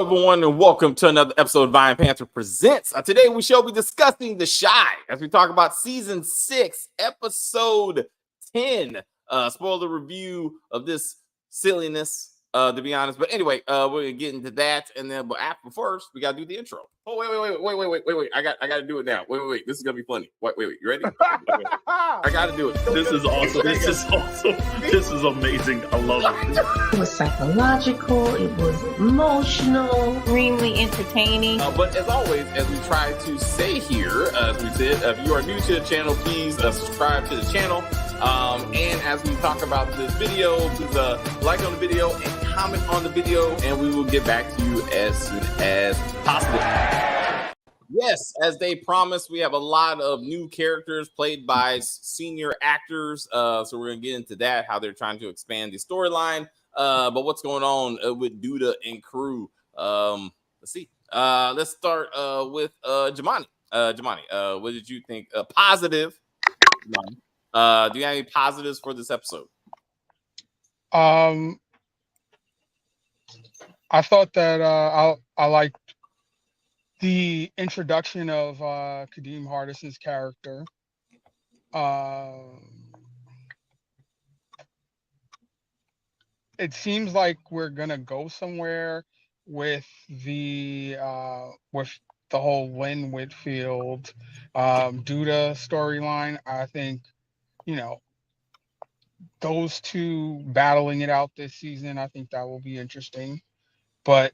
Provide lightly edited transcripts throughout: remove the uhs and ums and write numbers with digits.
everyone, and welcome to another episode of Vine Panther Presents. Today we shall be discussing The Shy as we talk about Season 6, Episode 10. Spoiler review of this silliness, to be honest. But anyway, we're going to get into that. And then, but after first, we got to do the intro. Oh, wait. I got to do it now. Wait. This is going to be funny. Wait. You ready? I got to do it. This is awesome. This is amazing. I love it. It was psychological. It was emotional. Extremely entertaining. But as always, as we try to say here, as we said, if you are new to the channel, please subscribe to the channel. And as we talk about this video, please like on the video and comment on the video, and we will get back to you as soon as possible. Yes, as they promised, we have a lot of new characters played by senior actors. So we're going to get into that, how they're trying to expand the storyline. But what's going on with Duda and crew? Let's see. Let's start with Jemma. Jemma, what did you think? Positive. Do you have any positives for this episode? I thought that I liked the introduction of Kadeem Hardison's character. It seems like we're gonna go somewhere with the whole Lynn Whitfield Duda storyline. I think, you know, those two battling it out this season, I think that will be interesting. But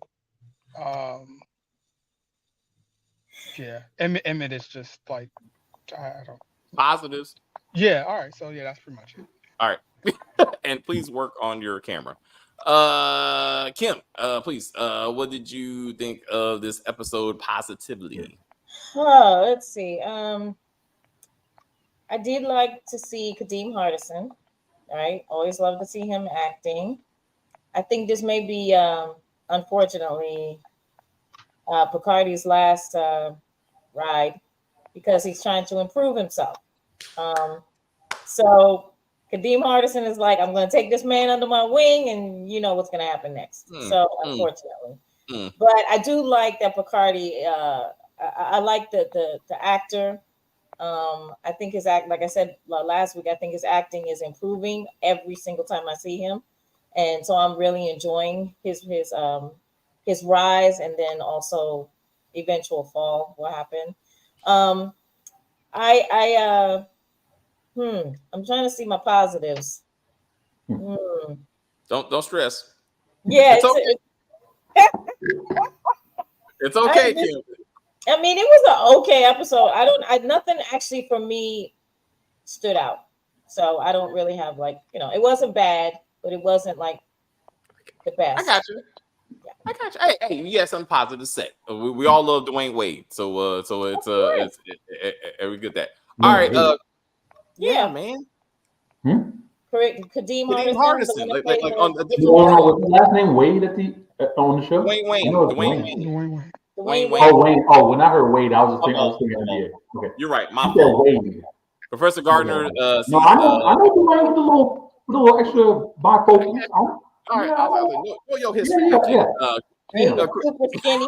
yeah, Emmett is just like, I don't. Positives. Yeah. All right. So yeah, that's pretty much it. All right. And please work on your camera. Kim, please. What did you think of this episode positively? Oh, let's see. I did like to see Kadeem Hardison. Right. Always love to see him acting. I think this may be, unfortunately, Picardi's last ride because he's trying to improve himself. So Kadeem Hardison is like, I'm going to take this man under my wing, and you know what's going to happen next. Unfortunately. But I do like that Picardi. I like the actor. I think his act, like I said last week, I think his acting is improving every single time I see him, and so I'm really enjoying his rise and then also eventual fall. What happened? I'm trying to see my positives. Don't stress. Yeah, it's okay. It's okay, Kim. I mean, it was an okay episode. Nothing actually for me stood out. So I don't really have it wasn't bad, but it wasn't like the best. I got you. Hey, you got something positive to say. We all love Dwayne Wade, so it's we get that. All right, yeah, man. Correct, Kadeem Hardison. Like on the what's his last name? Wade on the show. Dwayne Wade. Wayne. Oh, when I heard Wade, I was thinking NBA. Okay, you're right. My fault. Wade. Professor Gardner. No, I know Dwayne with the little extra bifocal. All right, your history. Super skinny.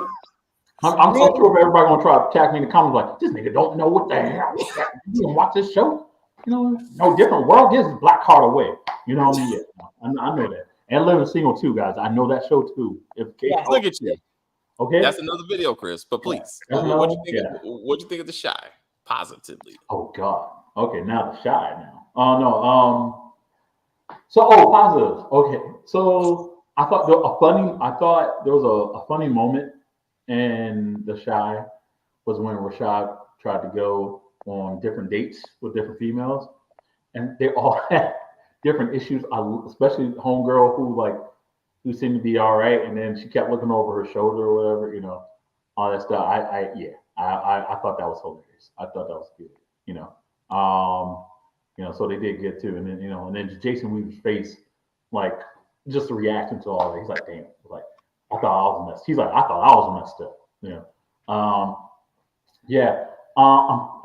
I'm so sure if everybody gonna try to attack me in the comments like, this nigga don't know what the hell. You didn't watch this show? You know, no different world. This is Black Heart Away. You know what I mean? Yeah, I know that. And Living Single too, guys. I know that show too. Look at you. Okay, that's another video, Chris. But please, what you think of The Shy positively? Oh God. Okay, now The Shy. Now, no. Positives. Okay, so I thought there was a funny moment in The Shy was when Rashad tried to go on different dates with different females, and they all had different issues. Especially homegirl who seemed to be all right, and then she kept looking over her shoulder or whatever, you know, all that stuff. I thought that was hilarious. I thought that was good, you know. So they did good too, and then and then Jason Weaver's face, like just the reaction to all of it. He's like, damn, like I thought I was messed. He's like, I thought I was messed up, you know.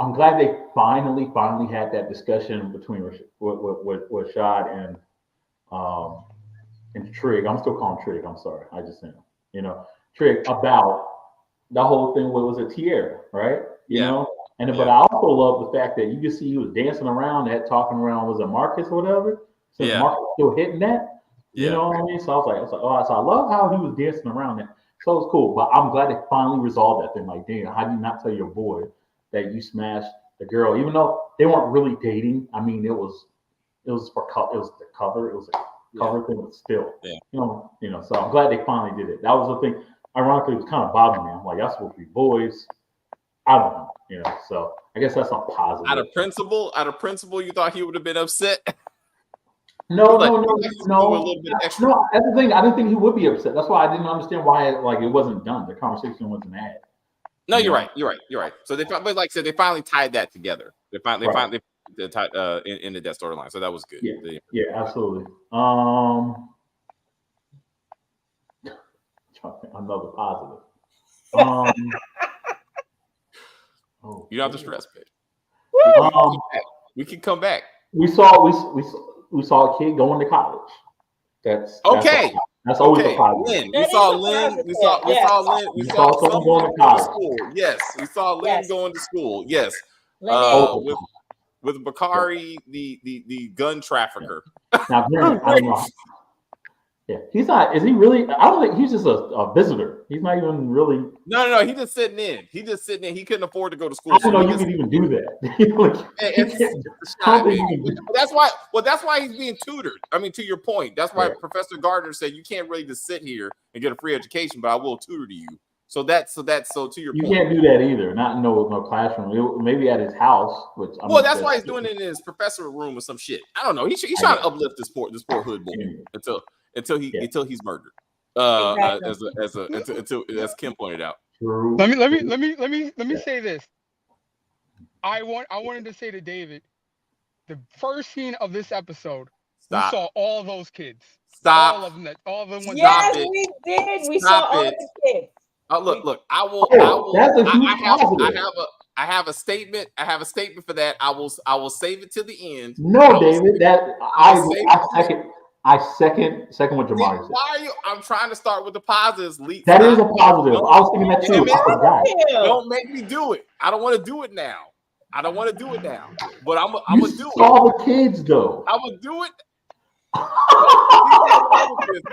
I'm glad they finally had that discussion between Rashad and Trig. I'm still calling Trig. I'm sorry. I just am. Trick about the whole thing. What was it, Tierra, right? You Yeah. know, but I also love the fact that you can see he was dancing around, that talking around, was it Marcus or whatever? Since Yeah. Marcus still hitting that, you know what I mean? So I was like, oh, so I love how he was dancing around that. So it was cool, but I'm glad they finally resolved that thing. Like, damn, how do you not tell your boy that you smashed the girl, even though they weren't really dating? I mean, it was for it was the cover, it was a cover thing, but still, you know. So I'm glad they finally did it. That was the thing. Ironically, it was kind of bothering me. I'm like, that's supposed to be boys. I don't know, you know. So I guess that's a positive. Out of principle, you thought he would have been upset. No. That's the thing. I didn't think he would be upset. That's why I didn't understand why it wasn't done. The conversation wasn't had. No, you're right. So but like I said, they finally tied that together. They finally tied into that storyline. So that was good. Yeah, absolutely. Another positive. You don't have to stress, babe. We can come back. We saw a kid going to college. That's okay. That's always a positive. Lynn. We saw Lynn. We saw Lynn. We saw someone going to college. School. Yes, we saw Lynn going to school. Yes, with Bakari, the gun trafficker. Now, I don't know. Yeah, he's not. Is he really? I don't think he's just a visitor. He's not even really. No. He's just sitting in. He couldn't afford to go to school. I don't know you can even do that. That's why. Well, that's why he's being tutored. I mean, to your point, that's why Professor Gardner said you can't really just sit here and get a free education, but I will tutor to you. So to your point. You can't do that either. Not in no classroom. Maybe at his house. That's why he's doing it in his professor room or some shit. I don't know. He's trying to uplift this poor hood boy until he's murdered. As Kim pointed out. Let me say this. I wanted to say to David, the first scene of this episode, we saw all those kids. Stop. All of them. All of them. Yes, we did. We saw all the kids. Look. I will. I have a statement. I have a statement for that. I will save it to the end. No, David. I second what Jamari said. Why are you? I'm trying to start with the positives. That is a positive. I was thinking that too. I forgot. Don't make me do it. I don't want to do it now. But I'm gonna do it. Saw the kids though. I'm gonna do it.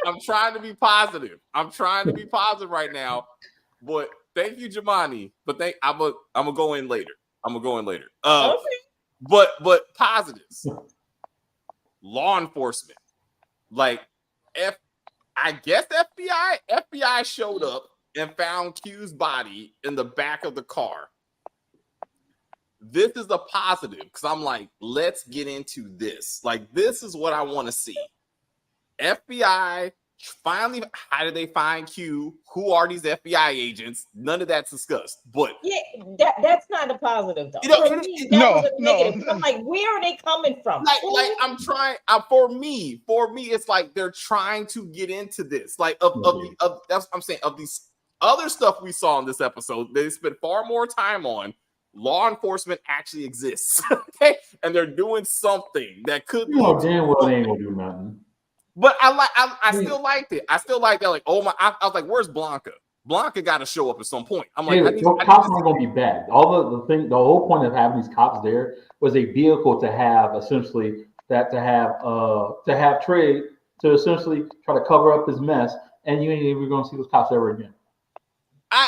I'm trying to be positive. Right now. But thank you, Jemani. But I'm gonna go in later. Okay. But positives. Law enforcement. Like I guess FBI showed up and found Q's body in the back of the car. This is a positive because I'm like, let's get into this. Like, this is what I want to see. FBI finally, how did they find Q? Who are these FBI agents? None of that's discussed. But that's not a positive though. No. I'm like, where are they coming from? Like I'm trying. For me, it's like they're trying to get into this. Like of that's what I'm saying. Of these other stuff we saw in this episode, they spent far more time on. Law enforcement actually exists, okay? And they're doing something that could be. Damn well they ain't gonna do nothing. But I still liked it. I still like that. Like, oh my! I was like, "Where's Blanca? Blanca got to show up at some point." I'm like, cops aren't gonna be bad. All the whole point of having these cops there was a vehicle to have essentially to have trade to essentially try to cover up his mess, and you ain't even gonna see those cops ever again.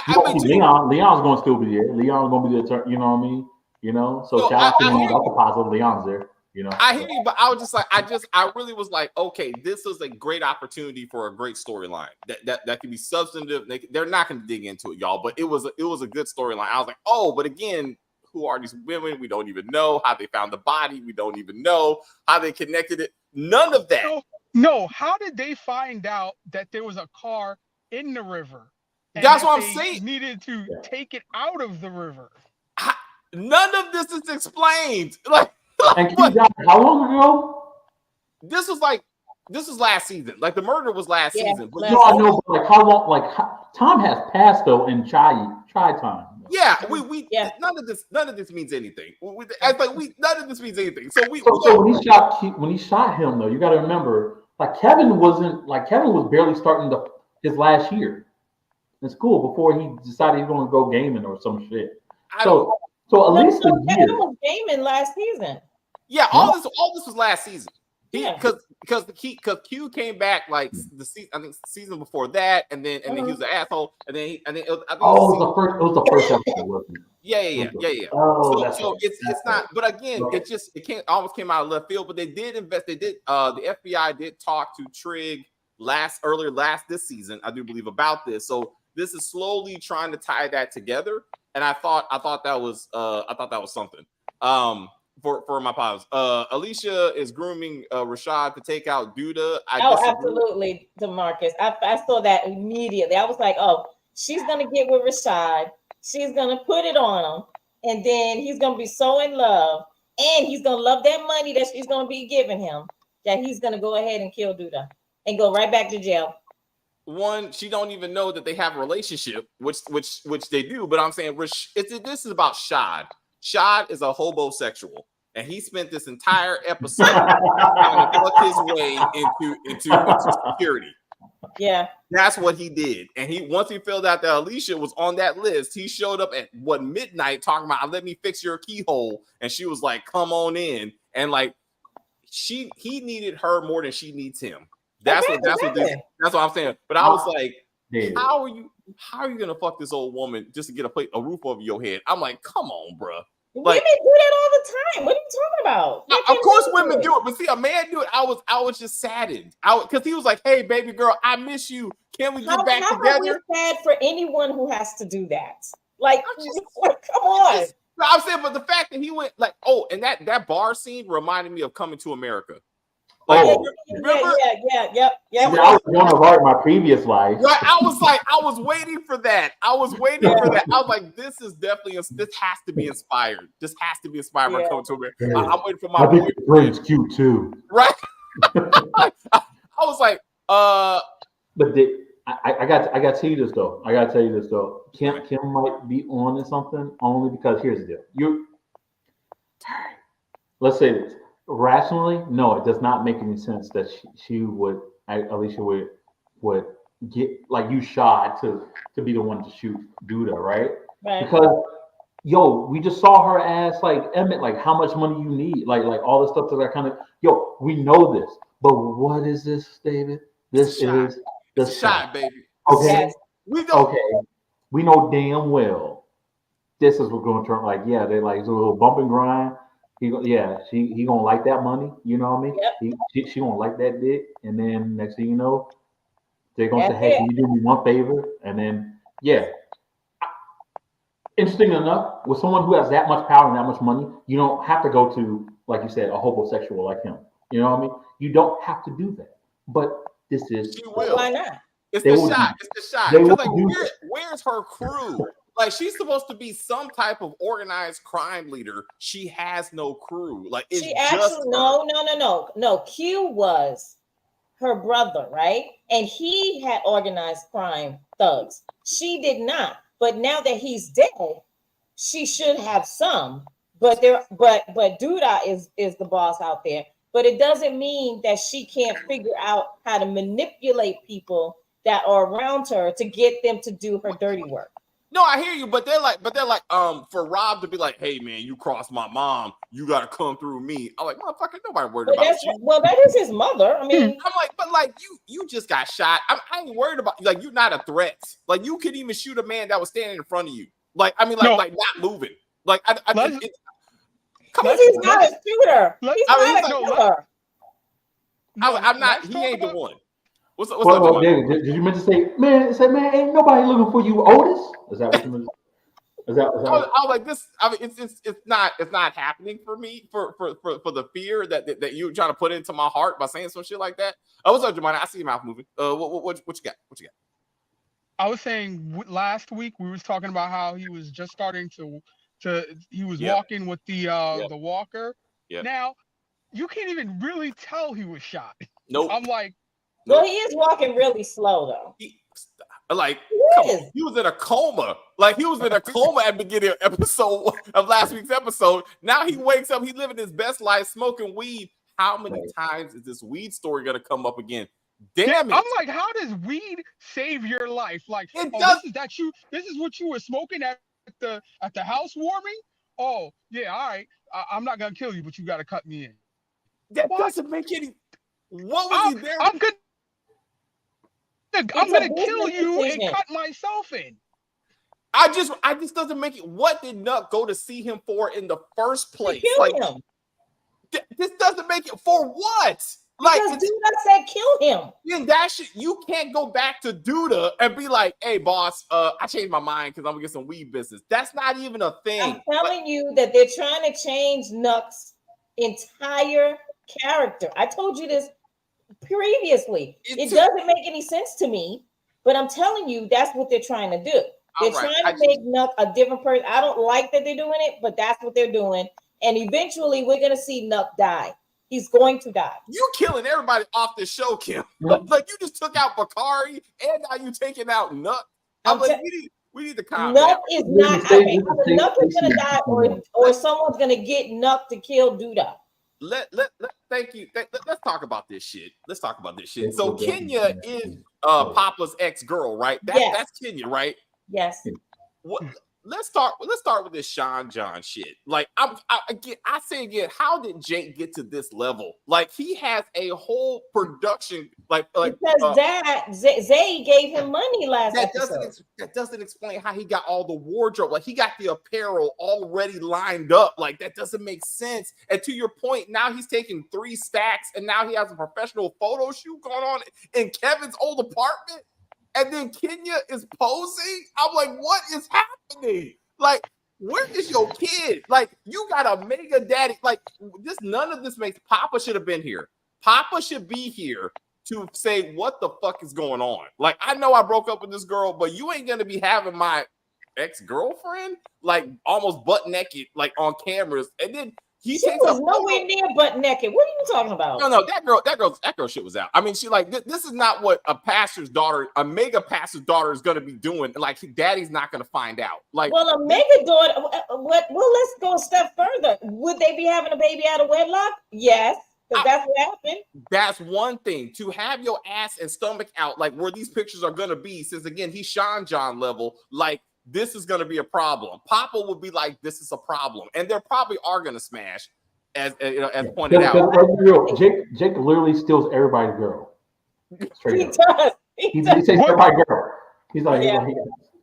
Leon's gonna still be there. Leon's gonna be there. You know what I mean? You know. So shout out to Leon. That's a positive. Leon's there. You know, I hear you, but I was just like, I really was like, okay, this is a great opportunity for a great storyline that can be substantive. They're not going to dig into it, y'all, but it was a good storyline. I was like, oh, but again, who are these women? We don't even know how they found the body. We don't even know how they connected it. None of that. No. How did they find out that there was a car in the river? That's what I'm saying. Needed to take it out of the river. None of this is explained. Like. And how long ago? This was last season. Like the murder was last season. But I know. But like how long? Like time has passed though in try time. Yeah, we none of this means anything. None of this means anything. So when he shot him though, you got to remember, like Kevin was barely starting his last year. in school before he decided he's going to go gaming or some shit. So at least a year. He was gaming last season. Yeah, all this was last season. Because Q came back like the season, I think season before that, and then he was an asshole, and then it was the first episode, wasn't it? Yeah. Oh, so it's not, but again, it almost came out of left field. But they did invest. They did. The FBI did talk to Trig earlier this season, I do believe, about this. So this is slowly trying to tie that together, and I thought that was something. For my pause, Alicia is grooming Rashad to take out Duda. Absolutely, DeMarcus. I saw that immediately. I was like, oh, she's gonna get with Rashad. She's gonna put it on him, and then he's gonna be so in love, and he's gonna love that money that she's gonna be giving him, that he's gonna go ahead and kill Duda and go right back to jail. One, she don't even know that they have a relationship, which they do. But I'm saying this is about Shad. Shad is a hobosexual, and he spent this entire episode trying to fuck his way into security. Yeah, that's what he did. And once he filled out that Alicia was on that list, he showed up at midnight talking about, "Let me fix your keyhole," and she was like, "Come on in." And like he needed her more than she needs him. That's what I'm saying. But I was like, how are you gonna fuck this old woman just to get a roof over your head? I'm like, come on, bro. Like, women do that all the time. What are you talking about? Of course, women do it, but see, a man do it. I was just saddened. Because he was like, "Hey, baby girl, I miss you. Can we get back together?" Sad for anyone who has to do that. Like, come on. I'm saying, but the fact that he went like, and that bar scene reminded me of Coming to America. Like, remember? Yeah. I was Joan of Arc in my previous life. Right, I was waiting for that. I was like, this has to be inspired. This has to be inspired by Coming to America. I'm waiting for my. I think the brain's cute too. Right. I was like, But I got to tell you this though. Kim might be on to something only because here's the deal. Let's say this. Rationally, no, it does not make any sense that Alicia would get like you shot to be the one to shoot Duda, right? Because we just saw her ask like Emmett, like how much money you need, like all this stuff to that kind of we know this, but what is this, David? This is the shot, baby. Okay, we know damn well this is what's going to turn like they're like it's a little bump and grind. He gonna like that money, you know what I mean? Yep. She gonna like that dick, and then next thing you know, they're gonna say, "Hey, can you do me one favor?" And then interesting enough, with someone who has that much power and that much money, you don't have to go to, like you said, a homosexual like him. You know what I mean? You don't have to do that. But this is why not? It's the shot. It's the shot. Like, where's her crew? Like, she's supposed to be some type of organized crime leader. She has no crew. Like, it's no. Q was her brother, right? And he had organized crime thugs. She did not. But now that he's dead, she should have some. But Duda is the boss out there. But it doesn't mean that she can't figure out how to manipulate people that are around her to get them to do her dirty work. No, I hear you, but they're like, for Rob to be like, "Hey man, you crossed my mom, you gotta come through me." I'm like, motherfucker, nobody worried about you. Well, that is his mother. I mean, I'm like, but like you just got shot. I ain't worried about like you're not a threat. Like you could even shoot a man that was standing in front of you. Like I mean, like not moving. Like he's not a shooter. He's not a killer. I'm not. He ain't the one. What's up, David? Did you meant to say, man, ain't nobody looking for you, Otis? Is that what you meant? Is that? I was like this. I mean, it's not happening for me for the fear that you trying to put into my heart by saying some shit like that. What's up, Jemma? I see your mouth moving. What you got? What you got? I was saying last week we was talking about how he was just starting to he was walking with the walker. Yep. Now you can't even really tell he was shot. Nope. I'm like. Well, he is walking really slow though. He was in a coma. Like he was in a coma at the beginning of last week's episode. Now he wakes up. He's living his best life, smoking weed. How many times is this weed story gonna come up again? Damn it! I'm like, how does weed save your life? Like, It does. This is what you were smoking at the housewarming. Oh yeah, all right. I'm not gonna kill you, but you got to cut me in. That What? doesn't make any. What was he there? I'm gonna kill you decision. and cut myself in. I just doesn't make it. What did Nuck go to see him for in the first place? Kill Like, him. This doesn't make it for what? Like, Because Duda said kill him. then that shit, you can't go back to Duda and be like, hey, boss, I changed my mind because I'm gonna get some weed business. That's not even a thing. I'm telling you that they're trying to change Nuck's entire character. I told you this previously. It doesn't make any sense to me, but I'm telling you that's what they're trying to do. They're trying to make Nuck a different person. I don't like that they're doing it, but that's what they're doing. And eventually we're gonna see Nuck die. He's going to die. You killing everybody off the show, Kim. Like you just took out Bakari and now you taking out Nuck. I'm like, we need to calm down. Nuck is not. Okay, Nuck is gonna die, or someone's gonna get Nuck to kill Duda. Thank you. Let's talk about this shit. So Kenya is Papa's ex-girl, right? That's Kenya, right? Yes. What? Let's start with this Sean John shit. Like, I say again, how did Jake get to this level? Like, he has a whole production, because Zay gave him money last episode. That doesn't explain how he got all the wardrobe. Like, he got the apparel already lined up. Like, that doesn't make sense. And to your point, now he's taking 3 stacks, and now he has a professional photo shoot going on in Kevin's old apartment. And then Kenya is posing. I'm like, what is happening? Like, where is your kid? Like, you got a mega daddy. Like, none of this makes. Papa should have been here. Papa should be here to say what the fuck is going on. Like, I know I broke up with this girl, but you ain't gonna be having my ex-girlfriend like almost butt naked, like on cameras, and then she was nowhere near butt naked. What are you talking about? No, that girl shit was out. I mean, she like this is not what a pastor's daughter, a mega pastor's daughter, is gonna be doing. Like, daddy's not gonna find out. Like, well, a mega daughter. Well, let's go a step further. Would they be having a baby out of wedlock? Yes, because that's what happened. That's one thing. To have your ass and stomach out, like where these pictures are gonna be, since again he's Sean John level, like. This is going to be a problem. Papa will be like, this is a problem. And they probably are going to smash, as pointed out. Jake literally steals everybody's girl. Straight he up. Does. He takes everybody's girr. He's like,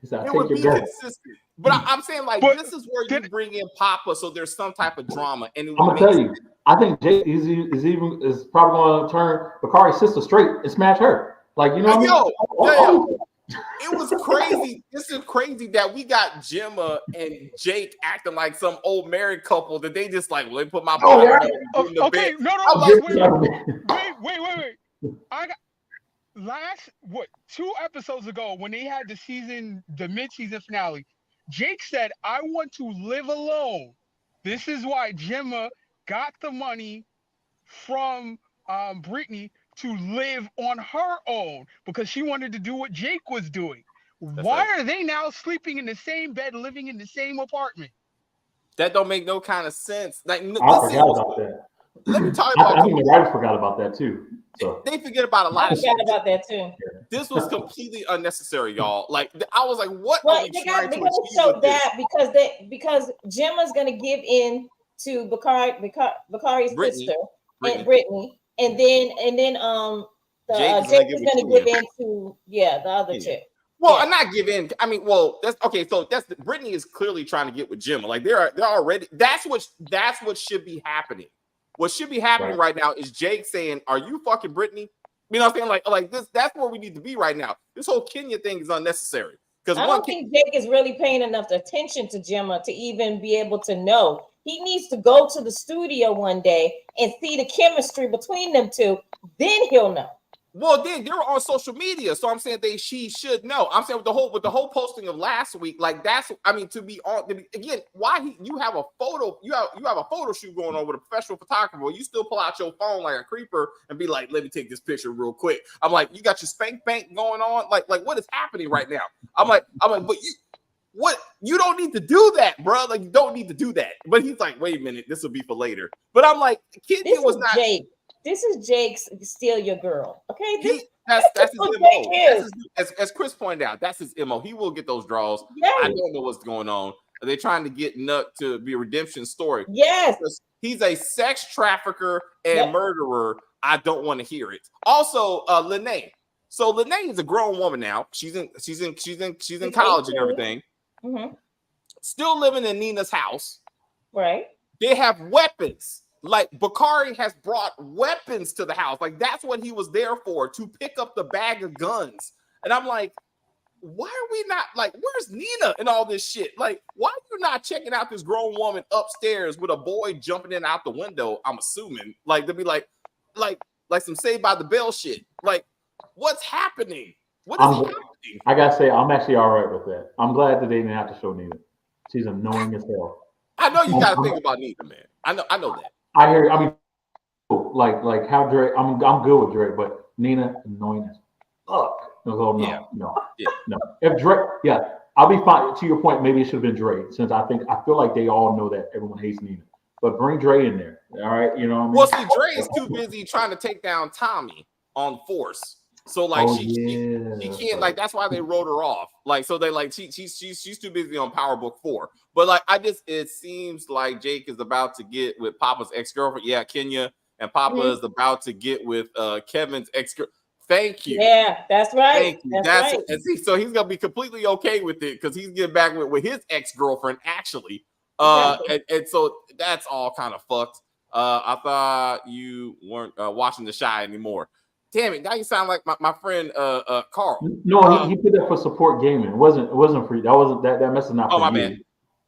he's like, it would be consistent. But I'm saying, like, this is where you bring in Papa, so there's some type of drama. And I'm going to tell you, I think Jake is probably going to turn Bakari's sister straight and smash her. Like, you know what I mean? It was crazy. This is crazy that we got Jemma and Jake acting like some old married couple that they just like, let me put my body in the bed. Wait. I got 2 episodes ago when they had the mid-season finale, Jake said, I want to live alone. This is why Jemma got the money from Brittany to live on her own, because she wanted to do what Jake was doing. Why are they now sleeping in the same bed, living in the same apartment? That don't make no kind of sense. Like, I forgot about that. Let me talk about. I think the writers forgot about that too. So they forget about a lot of shit. About that too. This was completely unnecessary, y'all. Like, I was like, what? Well, they got to show that because Jemma's gonna give in to Bakari's sister and Brittany. And then Jake is going to give in to the other chick. Well, I'm not give in. I mean, that's okay. So Brittany is clearly trying to get with Jemma. Like they're already. That's what should be happening. What should be happening right now is Jake saying, "Are you fucking Brittany?" You know what I'm saying? Like this. That's where we need to be right now. This whole Kenya thing is unnecessary because I don't think Jake is really paying enough attention to Jemma to even be able to know. He needs to go to the studio one day and see the chemistry between them two. Then he'll know. Well, then they were on social media, so I'm saying she should know. I'm saying with the whole posting of last week, like again, why you have a photo, you have a photo shoot going on with a professional photographer. You still pull out your phone like a creeper and be like, let me take this picture real quick. I'm like, you got your spank bank going on, like what is happening right now? I'm like, but you. What? You don't need to do that, bro. Like, you don't need to do that. But he's like, wait a minute, this will be for later. But I'm like, Kenya was not. Jake. This is Jake's steal your girl. Okay, That's his what MO. Jake is. As Chris pointed out, that's his MO. He will get those draws. Yes. I don't know what's going on. Are they trying to get Nuck to be a redemption story? Yes. Because he's a sex trafficker and Yep. murderer. I don't want to hear it. Also, Lene. So Lene is a grown woman now. She's in college and everything. Mm-hmm. Still living in Nina's house. Right. They have weapons. Like Bakari has brought weapons to the house. Like that's what he was there for, to pick up the bag of guns. And I'm like, why are we not like, where's Nina and all this shit? Like, why are you not checking out this grown woman upstairs with a boy jumping in out the window? I'm assuming like to be like some Saved by the Bell shit. Like, what's happening? What is happening? I gotta say, I'm actually all right with that. I'm glad that they didn't have to show Nina. She's annoying as hell. I know you gotta think about Nina, man. I know that. I hear. I mean, like how Drake. I'm good with Drake, but Nina annoying as fuck. No. If Drake, I'll be fine. To your point, maybe it should have been Drake, since I feel like they all know that everyone hates Nina. But bring Dre in there, all right? You know what I mean? Well, see, Dre is too busy trying to take down Tommy on force. So like she can't, like, that's why they wrote her off. Like, so they like she's too busy on Power Book 4. But like it seems like Jake is about to get with Papa's ex-girlfriend. Yeah, Kenya, and Papa is about to get with Kevin's ex-girlfriend. Thank you. Yeah, that's right. Thank you. That's right. And see, so he's gonna be completely okay with it because he's getting back with his ex-girlfriend, actually. And so that's all kind of fucked. I thought you weren't watching The Shy anymore. Damn it! Now you sound like my friend Carl. No, he put that for support gaming. It wasn't for that message not for my you. bad.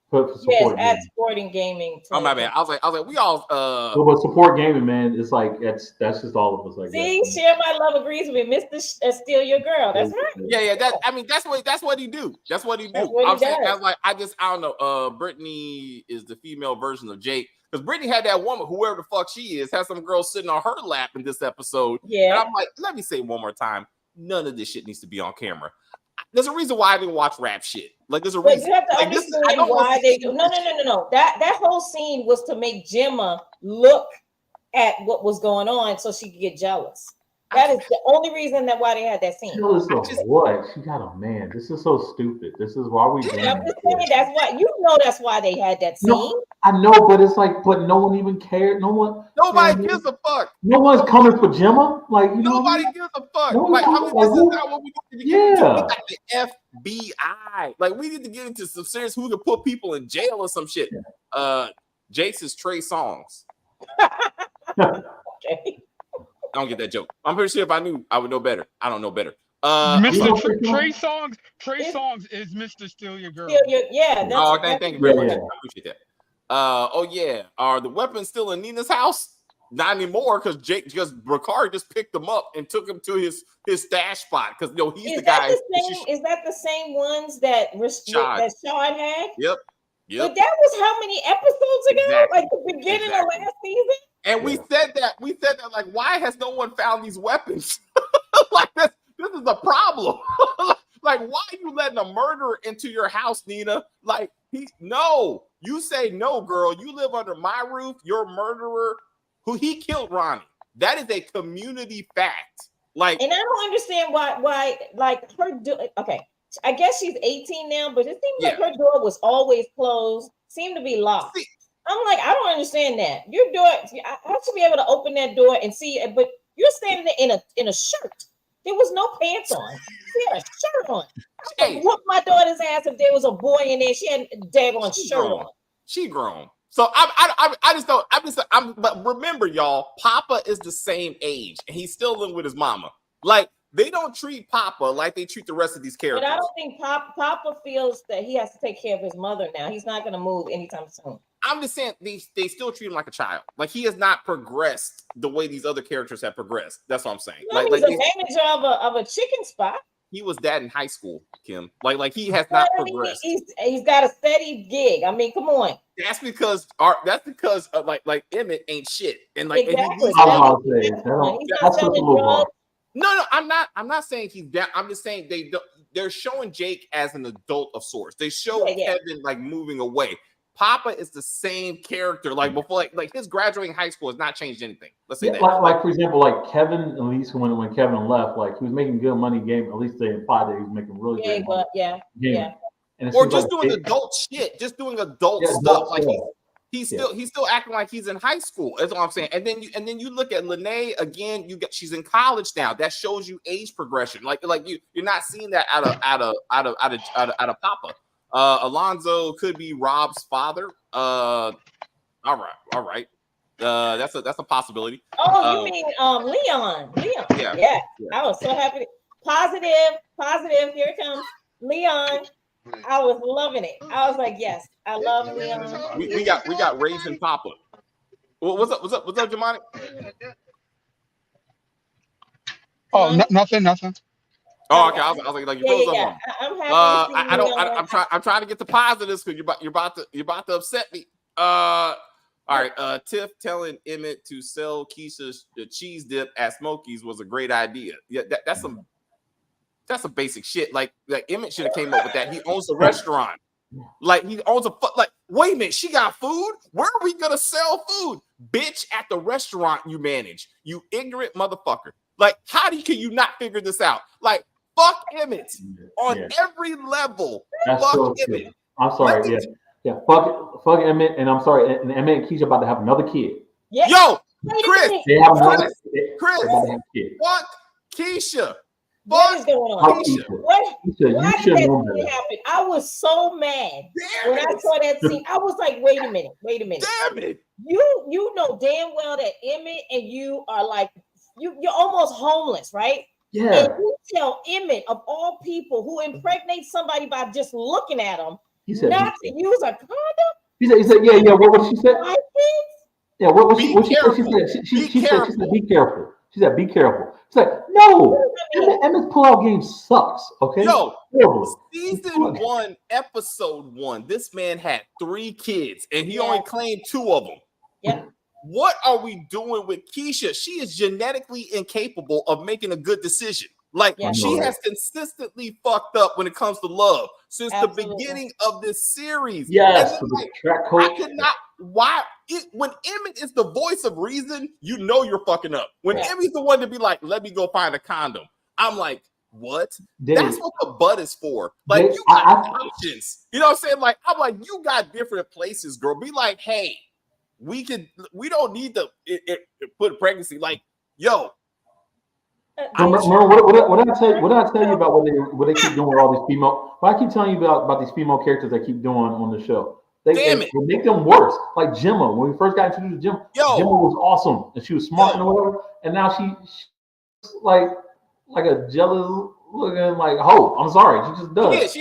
For support at Sporting Gaming. Oh my bad. I was like, we all. But support gaming, man, it's like that's just all of us. Like see, Share My Love agrees with Mr. Steal Your Girl. That's right. Yeah. That's what he do. That's what he do. I'm saying that's like I don't know. Brittany is the female version of Jake. Because Brittany had that woman, whoever the fuck she is, has some girl sitting on her lap in this episode. Yeah. And I'm like, let me say one more time. None of this shit needs to be on camera. There's a reason why I didn't watch rap shit. Like, there's a reason. You have to understand why they do. No. That whole scene was to make Jemma look at what was going on so she could get jealous. That is the only reason why they had that scene. Jealous of what? She got a man. This is so stupid. This is why we. I'm just saying that's why that's why they had that scene. No, I know, but it's like, but no one even cared. Nobody gives a fuck. No one's coming for Jemma. Like, you know, nobody gives a fuck. No like, I mean, this is not what we need to get into. We got the FBI. Like, we need to get into some serious who can put people in jail or some shit. Jake's is Trey Songz. Okay. I don't get that joke. I'm pretty sure if I knew, I would know better. I don't know better. Mr. Trey Songz is Mr. Steal Your Girl. Thank you very much. I appreciate that. Are the weapons still in Nina's house? Not anymore, because Bakari just picked them up and took him to his stash spot. Because he's the guy. Is that the same ones that Sean had? Yep. But that was how many episodes ago? Exactly. Like the beginning of last season? And we said that, like, why has no one found these weapons? Like, this is the problem. Like, why are you letting a murderer into your house, Nina? Like, you say no, girl. You live under my roof. You're a murderer. He killed Ronnie. That is a community fact. Like, and I don't understand why like her okay. I guess she's 18 now, but it seems like her door was always closed, seemed to be locked. I'm like, I don't understand that. Your door, I should be able to open that door and see it, but you're standing there in a shirt. There was no pants on. She had a shirt on. I would whoop my daughter's ass if there was a boy in there. She had a daggone shirt on. She grown. So but remember, y'all, Papa is the same age and he's still living with his mama. Like, they don't treat Papa like they treat the rest of these characters. But I don't think Papa feels that he has to take care of his mother now. He's not going to move anytime soon. I'm just saying they still treat him like a child. Like, he has not progressed the way these other characters have progressed. That's what I'm saying. He's a manager of a chicken spot. He was that in high school, Kim. Like he has not progressed. He's got a steady gig. I mean, come on. That's because like Emmett ain't shit. And like exactly. No, I'm not saying he's down. I'm just saying they're showing Jake as an adult of sorts. They show Kevin like moving away. Papa is the same character. Like before, like his graduating high school has not changed anything. Let's say that. Like for example, like Kevin, at least when Kevin left, like he was making good money game. At least they implied that he was making really great money. Yeah. And or just like doing adult shit, just doing adult stuff. Like he's still acting like he's in high school. That's what I'm saying. And then you look at Lene again. She's in college now. That shows you age progression. Like you're not seeing that out of Papa. Alonzo could be Rob's father. All right. That's a possibility. Oh, you mean Leon? Yeah. I was so happy. Positive. Here it comes, Leon. I was loving it. I was like, yes, I love Leon. We got Raising Papa. What's up, Jemma? Oh, nothing. Oh, okay. I was like you froze up on me. I'm happy. I'm trying to get to positives because you're about to upset me. All right. Tiff telling Emmett to sell Keisha the cheese dip at Smokey's was a great idea. Yeah, that's some basic shit. Like Emmett should have came up with that. He owns a restaurant. Like he owns like, wait a minute, she got food? Where are we gonna sell food? Bitch, at the restaurant you manage. You ignorant motherfucker. Like, can you not figure this out? Like, fuck Emmett on every level. That's fuck so Emmett. True. I'm sorry. Yeah. Fuck Emmett, and I'm sorry. And Emmett and Keisha about to have another kid. Yeah. Yo, Chris. They have another Chris. Kid. Fuck Keisha. What is going on? Keisha. Why did that Keisha happen? I was so mad when I saw that scene. I was like, wait a minute. Damn it. You know damn well that Emmett and you are like, you're almost homeless, right? Yeah. And you tell Emmett, of all people, who impregnates somebody by just looking at them, not to use a condom. He said, yeah. What she said? Yeah, what she said? She said, be careful. She said, be careful. She's like, no, Emmett's pullout game sucks. Okay. Yo, season 1, episode 1. This man had 3 kids, and he only claimed 2 of them. Yeah. What are we doing with Keisha? She is genetically incapable of making a good decision. Like she has consistently fucked up when it comes to love since the beginning of this series. Yes, like, I could not. When Emmett is the voice of reason, you know you're fucking up. When Emmett's the one to be like, "Let me go find a condom," I'm like, "What?" That's what the butt is for. Like you got options. You know what I'm saying? Like I'm like, you got different places, girl. Be like, hey, we don't need to put pregnancy. Like, yo. Remember, what did I tell you about what they keep doing with all these female? What I keep telling you about these female characters they keep doing on the show. They make them worse. Like Jemma, when we first got introduced to Jemma, Jemma was awesome and she was smart and whatever. And now she's like a jealous looking like hoe. I'm sorry, she just does.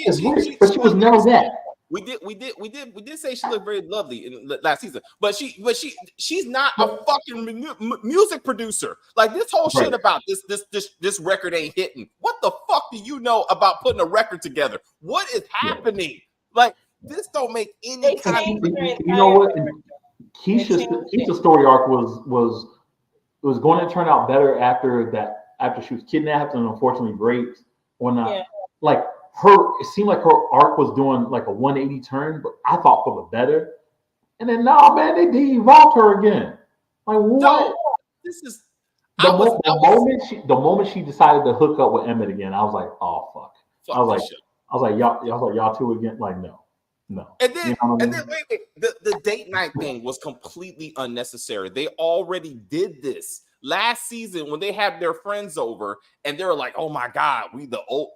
But she was never that. We did say she looked very lovely in last season, but she's not a fucking music producer. Like this whole shit about this record ain't hitting. What the fuck do you know about putting a record together? What is happening? Like this don't make any kind of. You know what? Keisha's story arc was going to turn out better after she was kidnapped and unfortunately raped. It seemed like her arc was doing like a 180 turn, but I thought for the better. And then they de-evolved her again. Like what? No, this is the moment she decided to hook up with Emmett again. I was like, oh fuck. I was like y'all two again. Like no. And then wait. The date night thing was completely unnecessary. They already did this last season when they had their friends over and they were like, oh my God, are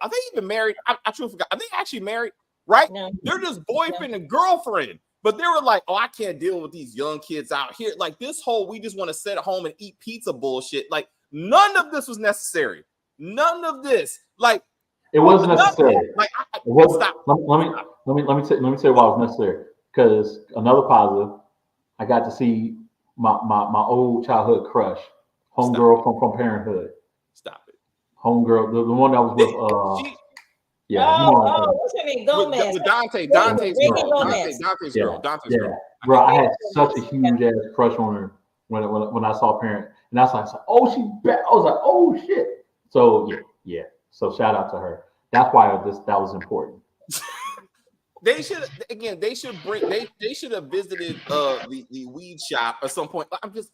they even married? I truly forgot. Are they actually married? Right? No. They're just boyfriend and girlfriend. But they were like, oh, I can't deal with these young kids out here. Like this whole, we just want to sit at home and eat pizza bullshit. Like none of this was necessary. None of this. Like it wasn't necessary. Like let me tell you why it was necessary. Because another positive, I got to see my old childhood crush. Homegirl from Parenthood. Stop it. Homegirl, the one that was with what's her name? Gomez. With Dante's girl. Bro, I had such a huge ass crush on her when I saw Parent. And I was like, oh, she's back. I was like, oh shit. So yeah. So shout out to her. That's why that was important. They should have visited the weed shop at some point. I'm just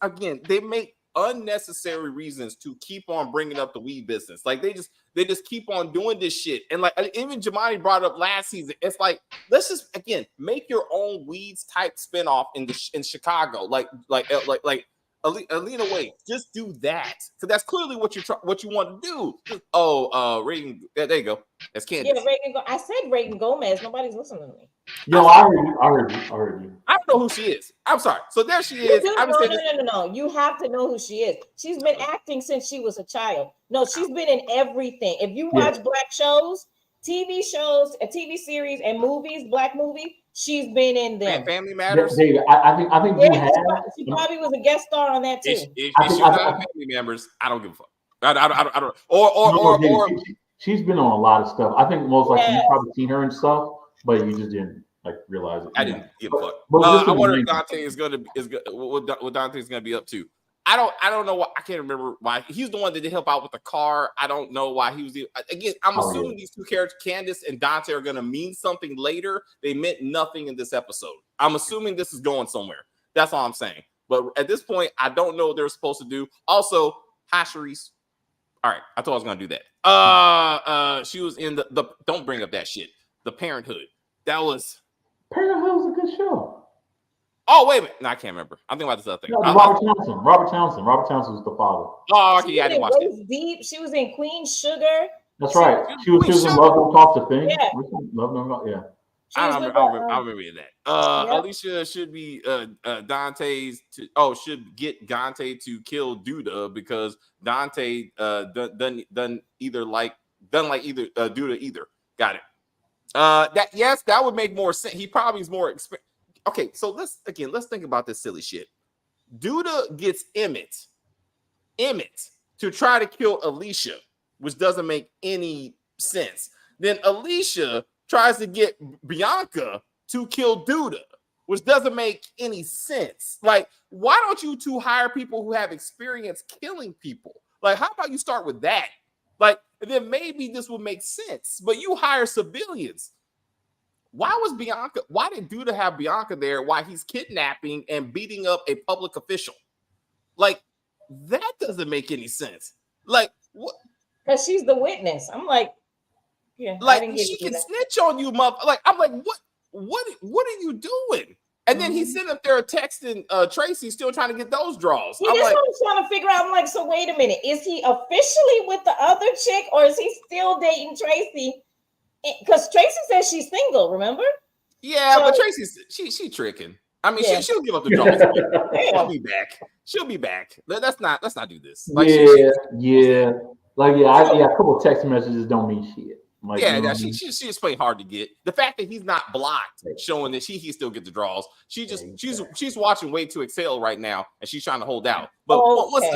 they make unnecessary reasons to keep on bringing up the weed business. Like they just keep on doing this shit. And like even Jemma brought up last season. It's like let's just make your own weeds type spinoff in Chicago. Like Alina Wade, just do that. So that's clearly what you want to do. Reagan, there you go. That's Candace. Yeah, Reagan. I said Reagan Gomez. Nobody's listening to me. Yo, I heard you. I don't know who she is. I'm sorry. So there she is. No. You have to know who she is. She's been acting since she was a child. No, she's been in everything. If you watch Black shows, TV series, and movies, Black movies, she's been in them. And Family Matters. David, I think you have. She probably was a guest star on that too. If she's not Family Members, I don't give a fuck. I don't. Or she's been on a lot of stuff. I think most likely you've probably seen her and stuff, but you just didn't realize it. I didn't give a fuck. I wonder if Dante is what Dante's gonna be up to. I don't know why. I can't remember why he's the one that did help out with the car. I don't know why he was again. I'm assuming these two characters, Candace and Dante, are gonna mean something later. They meant nothing in this episode. I'm assuming this is going somewhere. That's all I'm saying. But at this point, I don't know what they're supposed to do. Also, hi Sharice. All right, I thought I was gonna do that. She was in the don't bring up that shit. The Parenthood. That was Parenthood was a good show. Oh, wait a minute. No, I can't remember. I'm thinking about this other thing. No, Robert Townsend. Robert Townsend was the father. Oh, okay. Yeah, I didn't watch that. Deep. She was in Queen Sugar. That's right. She was in Love Don't Talk to Thing. Yeah. Yeah. I remember that. Alicia should be should get Dante to kill Duda because Dante done Duda either. Got it. That would make more sense. He probably is more experienced. Okay, so let's think about this silly shit. Duda gets Emmett to try to kill Alicia, which doesn't make any sense. Then Alicia tries to get Bianca to kill Duda, which doesn't make any sense. Like, why don't you two hire people who have experience killing people? Like, how about you start with that? Like, and then maybe this would make sense. But you hire civilians. Why did Duda have Bianca there while he's kidnapping and beating up a public official? Like, that doesn't make any sense. Like, what? Because she's the witness. I'm like, yeah. Like, she can snitch on you, mother. Like, I'm like, what are you doing? And then he's sitting up there texting Tracy, still trying to get those draws. That's what I'm trying to figure out. I'm like, so wait a minute. Is he officially with the other chick or is he still dating Tracy? Because Tracy says she's single, remember? Yeah, but Tracy's she tricking. I mean, she'll give up the draws. She'll be back. Let's not do this. Like, yeah. Like, a couple of text messages don't mean shit. Like, she's playing hard to get. The fact that he's not blocked, showing that he still get the draws. She's watching Way to Excel right now, and she's trying to hold out. But she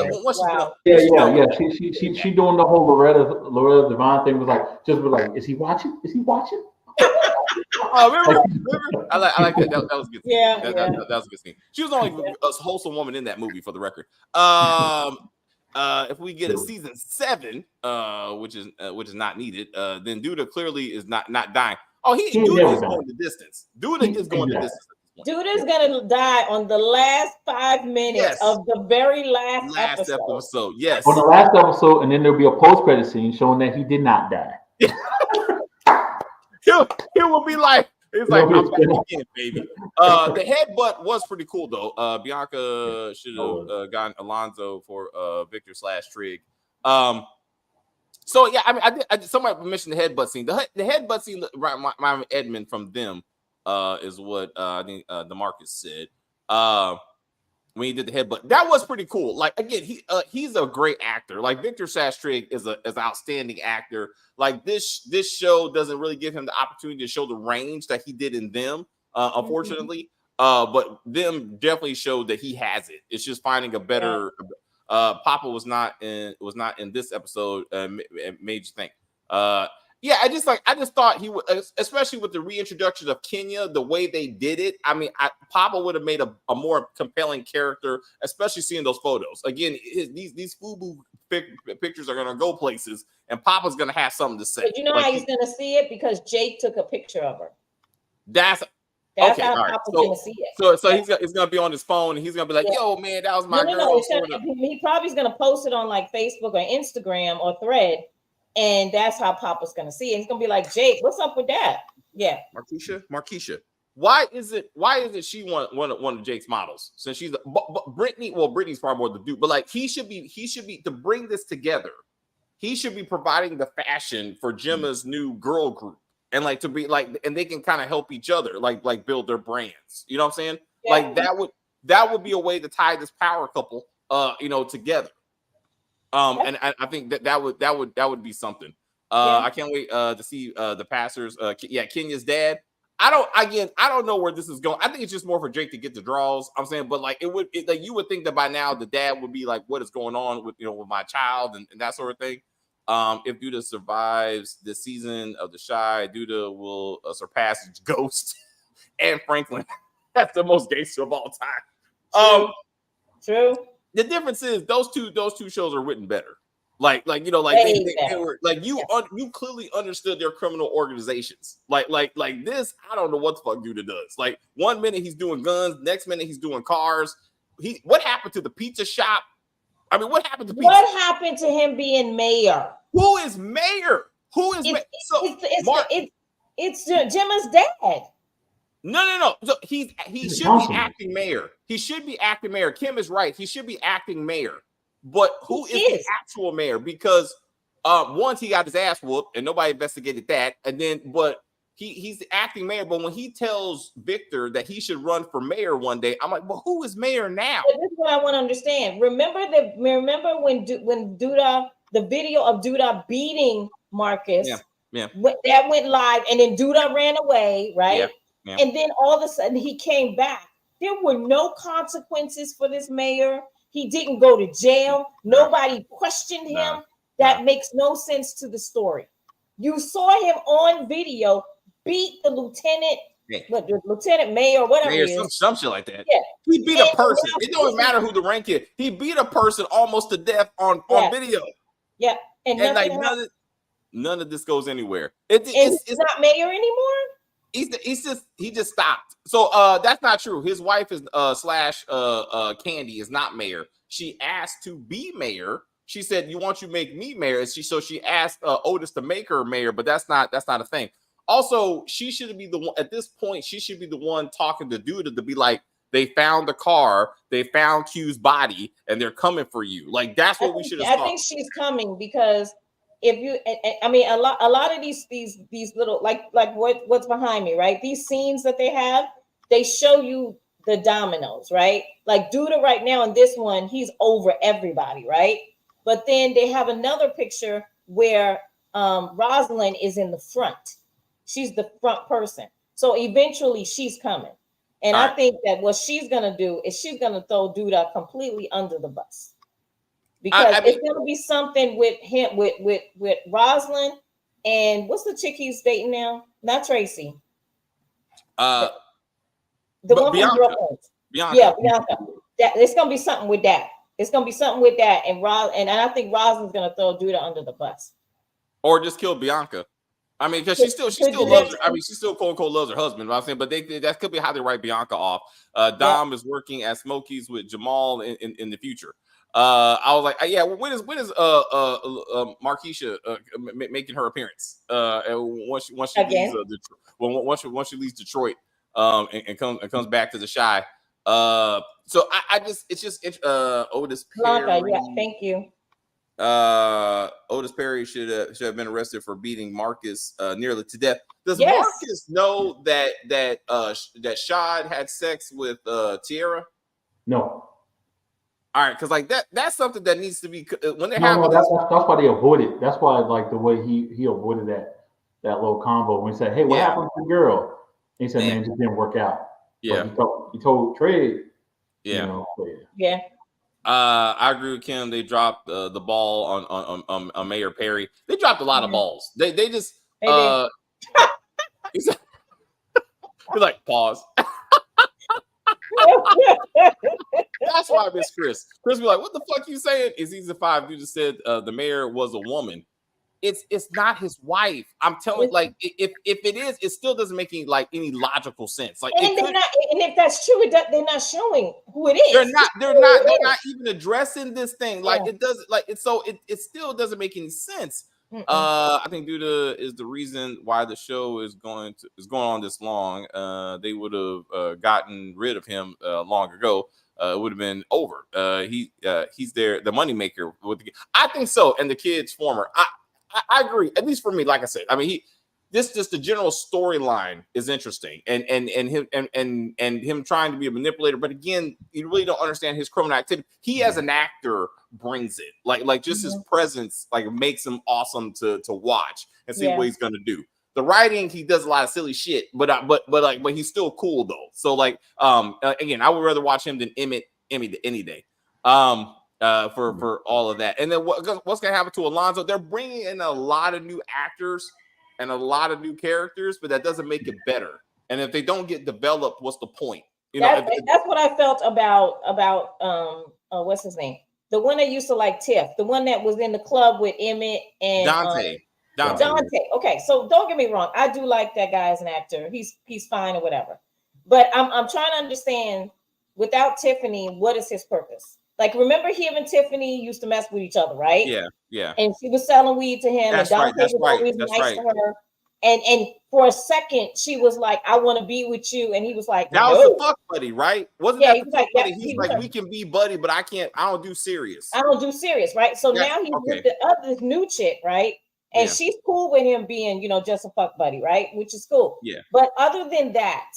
doing the whole Loretta Devine thing. Was like, is he watching? Remember? I like that. That was good. That was a good scene. She was only a wholesome woman in that movie, for the record. If we get a season 7, which is not needed, then Duda clearly is not dying. Duda is going the distance. Duda is going the distance. Duda's gonna die on the last 5 minutes of the very last episode. Yes, on the last episode, and then there'll be a post-credit scene showing that he did not die. he will be like. It's like, I'm back again, baby. The headbutt was pretty cool, though. Bianca should have gotten Alonzo for Victor / Trig. So, yeah, I mean, I did, somebody mentioned the headbutt scene. The headbutt scene, my Edmund from them is what I think DeMarcus said when he did the headbutt. That was pretty cool. Like, again, he's a great actor. Like, Victor / Trig is an outstanding actor. Like, this show doesn't really give him the opportunity to show the range that he did in them, unfortunately. But them definitely showed that he has it. It's just finding a better. Papa was not in this episode. Made you think. I just thought he would, especially with the reintroduction of Kenya, the way they did it. I mean, Papa would have made a more compelling character, especially seeing those photos. Again, these FUBU pictures are going to go places, and Papa's going to have something to say. But you know how he's going to see it? Because Jake took a picture of her. That's That's okay. how All right. Papa's gonna see it. So he's gonna be on his phone and he's gonna be like, "Yo, man, that was my girl." No. He probably's gonna post it on like Facebook or Instagram or Thread, and that's how Papa's gonna see it. He's gonna be like, "Jake, what's up with that?" Yeah, Markeisha. Why is it she one of Jake's models? Since she's Brittany. Well, Brittany's far more the dude, but like he should be to bring this together. He should be providing the fashion for Jemma's new girl group. And like to be like, and they can kind of help each other, like build their brands. You know what I'm saying? Yeah. Like that would be a way to tie this power couple, together. And I think that would be something. I can't wait to see the passers. Kenya's dad. I don't know where this is going. I think it's just more for Jake to get the draws. I'm saying, but like you would think that by now the dad would be like, what is going on with with my child and that sort of thing. If Duda survives the season of The Chi, Duda will surpass Ghost and Franklin. That's the most gangster of all time. True. The difference is those two shows are written better. They were like you clearly understood their criminal organizations. Like this, I don't know what the fuck Duda does. Like 1 minute he's doing guns, next minute he's doing cars. What happened to the pizza shop? I mean, what happened to pizza? What happened to him being mayor? Who is mayor? It's Jemma's dad. No. So he should be acting mayor. He should be acting mayor. Kim is right. He should be acting mayor. But who is the actual mayor? Because once he got his ass whooped and nobody investigated that, and then he's the acting mayor. But when he tells Victor that he should run for mayor one day, I'm like, well, who is mayor now? But this is what I want to understand. Remember when Duda, the video of Duda beating Marcus, that went live, and then Duda ran away, right? Yeah. And then all of a sudden he came back. There were no consequences for this mayor. He didn't go to jail. Nobody questioned him. That makes no sense to the story. You saw him on video beat the lieutenant, the lieutenant mayor, whatever it is. Some shit like that. Yeah. He beat a person. It don't matter who the rank is. He beat a person almost to death on video. Yeah. And like none of this goes anywhere. It's not mayor anymore. He just stopped. So that's not true. His wife is Candy is not mayor. She asked to be mayor. She said, "You want you make me mayor?" And she asked Otis to make her mayor, but that's not a thing. Also, she should be the one at this point. She should be the one talking to Duda to be like, "They found the car, they found Q's body, and they're coming for you." Like that's what we should have. I think she's coming because if you, I mean, a lot of these little like what's behind me, right? These scenes that they have, they show you the dominoes, right? Like Duda right now in this one, he's over everybody, right? But then they have another picture where Rosalind is in the front. She's the front person. So eventually she's coming. And I think that what she's going to do is she's going to throw Duda completely under the bus. Because it's going to be something with him, with Rosalind and what's the chick he's dating now? Not Tracy. The one from Brooklyn. Bianca. Yeah, Bianca. It's going to be something with that. It's going to be something with that. And I think Rosalind's going to throw Duda under the bus. Or just kill Bianca. I mean, because she still loves her. I mean, she still quote unquote loves her husband. You know what I'm saying, but that could be how they write Bianca off. Dom is working at Smokies with Jamal in the future. I was like, when is Markeisha making her appearance? Once she leaves Detroit, and comes back to the Chi. So Otis Perry. Blanca, yeah, thank you. Otis Perry should have been arrested for beating Marcus nearly to death. Does Marcus know that Shad had sex with Tierra? No. All right, because like that's something that needs to be when they have. No, that's why they avoided. That's why like the way he avoided that little combo when he said, "Hey, what happened to the girl?" And he said, "Man, it just didn't work out." Yeah, but he told Trey. Yeah. Yeah. I agree with Kim. They dropped the ball on Mayor Perry. They dropped a lot of balls. They just he's like pause. That's why I miss Chris. Chris be like, "What the fuck you saying?" Is season 5? You just said the mayor was a woman. it's not his wife. I'm telling, like, if it is, it still doesn't make any logical sense. Like, and they're not, and if that's true, they're not showing who it is. They're not even addressing this thing. Like, it doesn't, like, it's so it still doesn't make any sense. I think Duda is the reason why the show is going on this long. They would have gotten rid of him long ago. It would have been over. He's there, the moneymaker with the. I think so, and the kid's former. I agree. At least for me, like I said, I mean, just the general storyline is interesting, and him trying to be a manipulator. But again, you really don't understand his criminal activity. He, as an actor, brings it. Like just his presence, like, makes him awesome to watch and see what he's gonna do. The writing, he does a lot of silly shit, but he's still cool though. So, like, again, I would rather watch him than Emmett any day. For all of that. And then what's gonna happen to Alonzo? They're bringing in a lot of new actors and a lot of new characters, but that doesn't make it better. And if they don't get developed, what's the point? That's what I felt about what's his name? The one that used to like Tiff, the one that was in the club with Emmett and Dante. Okay, so don't get me wrong. I do like that guy as an actor. He's fine or whatever. But I'm trying to understand, without Tiffany, what is his purpose? Like, remember him and Tiffany used to mess with each other, right? Yeah. And she was selling weed to him, That's and Dante right. was always nice to her. And for a second, she was like, "I want to be with you," and he was like, "That was the fuck buddy, right? Wasn't that the fuck buddy?" He's like, "We can be buddy, but I don't do serious. I don't do serious, right?" So now he's with this new chick, right? And she's cool with him being, just a fuck buddy, right? Which is cool. Yeah. But other than that,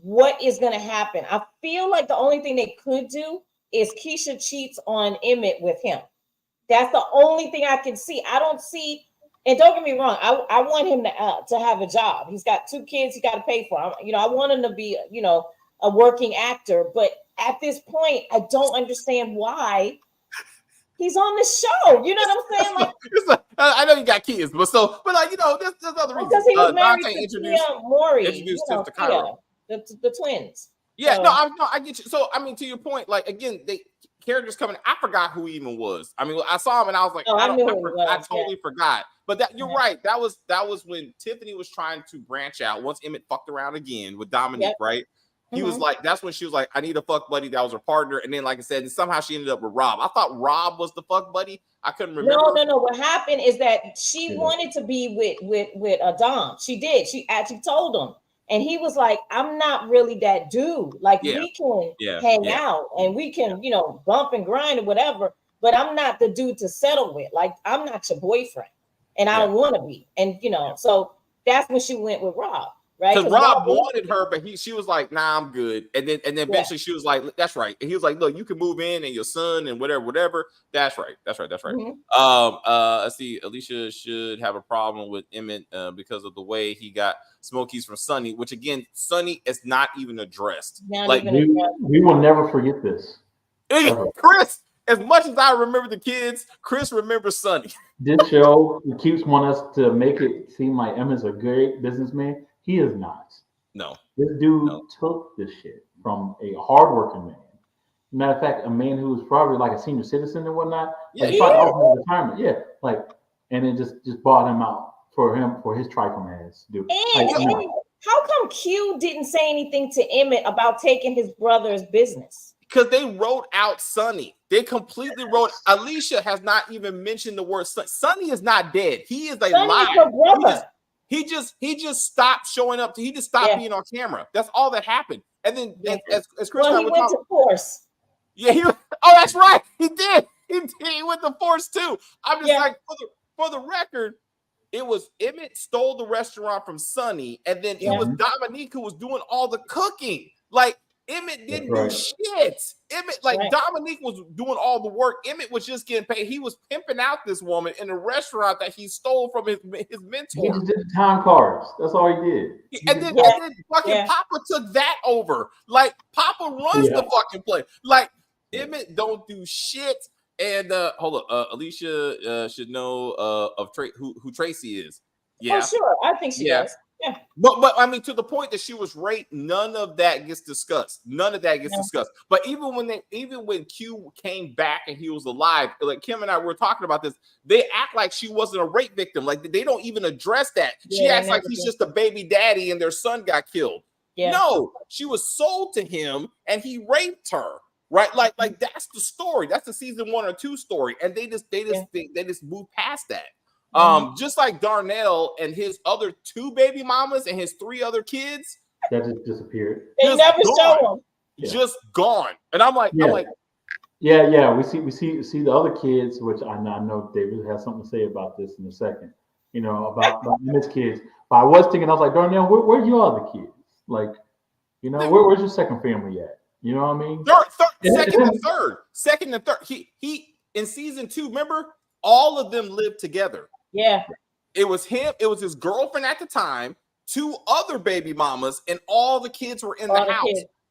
what is going to happen? I feel like the only thing they could do is Keisha cheats on Emmett with him. That's the only thing I can see. I don't see, and don't get me wrong, I want him to have a job. He's got 2 kids he got to pay for. I want him to be, a working actor. But at this point, I don't understand why he's on the show. You know what I'm saying? Like, I know you got kids, but like, there's other reasons. Because he was married Dante to introduced Maury, to Cairo. The twins. Yeah, so. I get you. So, I mean, to your point, like, again, characters coming. I forgot who he even was. I mean, I saw him and I was like, I totally forgot. But you're right. That was when Tiffany was trying to branch out. Once Emmett fucked around again with Dominique, right? He was like, that's when she was like, I need a fuck buddy. That was her partner. And then, like I said, and somehow she ended up with Rob. I thought Rob was the fuck buddy. I couldn't remember. No. What happened is that she wanted to be with Dom. She did. She actually told him. And he was like, I'm not really that dude. Like, we can hang out and we can, bump and grind or whatever. But I'm not the dude to settle with. Like, I'm not your boyfriend. And I don't want to be. And, so that's when she went with Rob. Right, because Rob wanted her, but she was like, "Nah, I'm good." And then eventually she was like, "That's right." And he was like, "Look, you can move in, and your son, and whatever. That's right. Let's see. Alicia should have a problem with Emmett because of the way he got Smokies from Sonny, which again, Sonny is not even addressed. We will never forget this. Chris, as much as I remember the kids, Chris remembers Sonny. This show keeps wanting us to make it seem like Emmett's a great businessman. He is not. No. This dude took this shit from a hardworking man. Matter of fact, a man who was probably like a senior citizen and whatnot. Yeah, like, probably retirement. Yeah, like, and it just bought him out for his trifling ass dude. And how come Q didn't say anything to Emmett about taking his brother's business? Because they wrote out Sonny. They completely wrote. Alicia has not even mentioned the word Sonny. Sonny is not dead. He is a liar. He just stopped showing up. He just stopped being on camera. That's all that happened. And then as Chris he went to Force. Yeah, that's right. He did. He went to Force too. I'm just like, for the record, it was Emmett stole the restaurant from Sonny, and then it was Dominique who was doing all the cooking. Like, Emmett didn't do shit. Emmett, Dominique was doing all the work. Emmett was just getting paid. He was pimping out this woman in a restaurant that he stole from his mentor. He just did the time cards. That's all he did. And then fucking Papa took that over. Like, Papa runs the fucking place. Like, Emmett don't do shit. And hold up, Alicia should know of who Tracy is. Yeah, sure. I think she does. But I mean, to the point that she was raped, none of that gets discussed. None of that gets discussed. But even when Q came back and he was alive, like Kim and I were talking about this, they act like she wasn't a rape victim. Like they don't even address that. She acts like he's just a baby daddy and their son got killed. Yeah. No, she was sold to him and he raped her. Right, like that's the story. That's the season 1 or 2 story, and they just move past that. Just like Darnell and his other 2 baby mamas and his 3 other kids that just disappeared. They never show them. Just gone. And I'm like, yeah. We see the other kids, which I know David has something to say about this in a second. You know about Emmett's kids. But I was thinking, I was like, Darnell, where your other kids? Like, you know, where's your second family at? You know what I mean? Second and third. He in season 2, remember, all of them lived together. Yeah. It was him, it was his girlfriend at the time, 2 other baby mamas, and all the kids were in the house.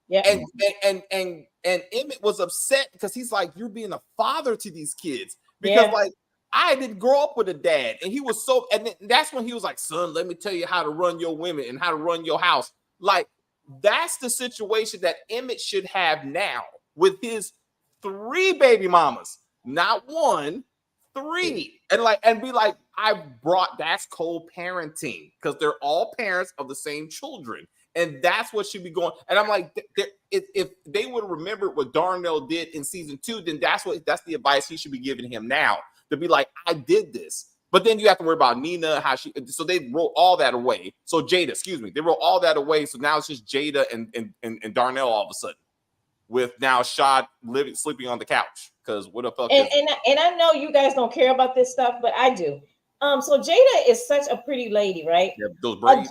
Yeah. And Emmett was upset because he's like, you're being a father to these kids. Because like I didn't grow up with a dad. And he was so, and that's when he was like, son, let me tell you how to run your women and how to run your house. Like, that's the situation that Emmett should have now with his 3 baby mamas, not 1, 3, and be like, that's co-parenting because they're all parents of the same children, and that's what should be going. And I'm like, if they would remember what Darnell did in season 2, then that's the advice he should be giving him now, to be like, I did this. But then you have to worry about Nina, so they wrote all that away. So Jada, they wrote all that away. So now it's just Jada and Darnell all of a sudden, with now Shad sleeping on the couch. Because what the fuck? And I know you guys don't care about this stuff, but I do. So Jada is such a pretty lady, right? Yeah, those braids.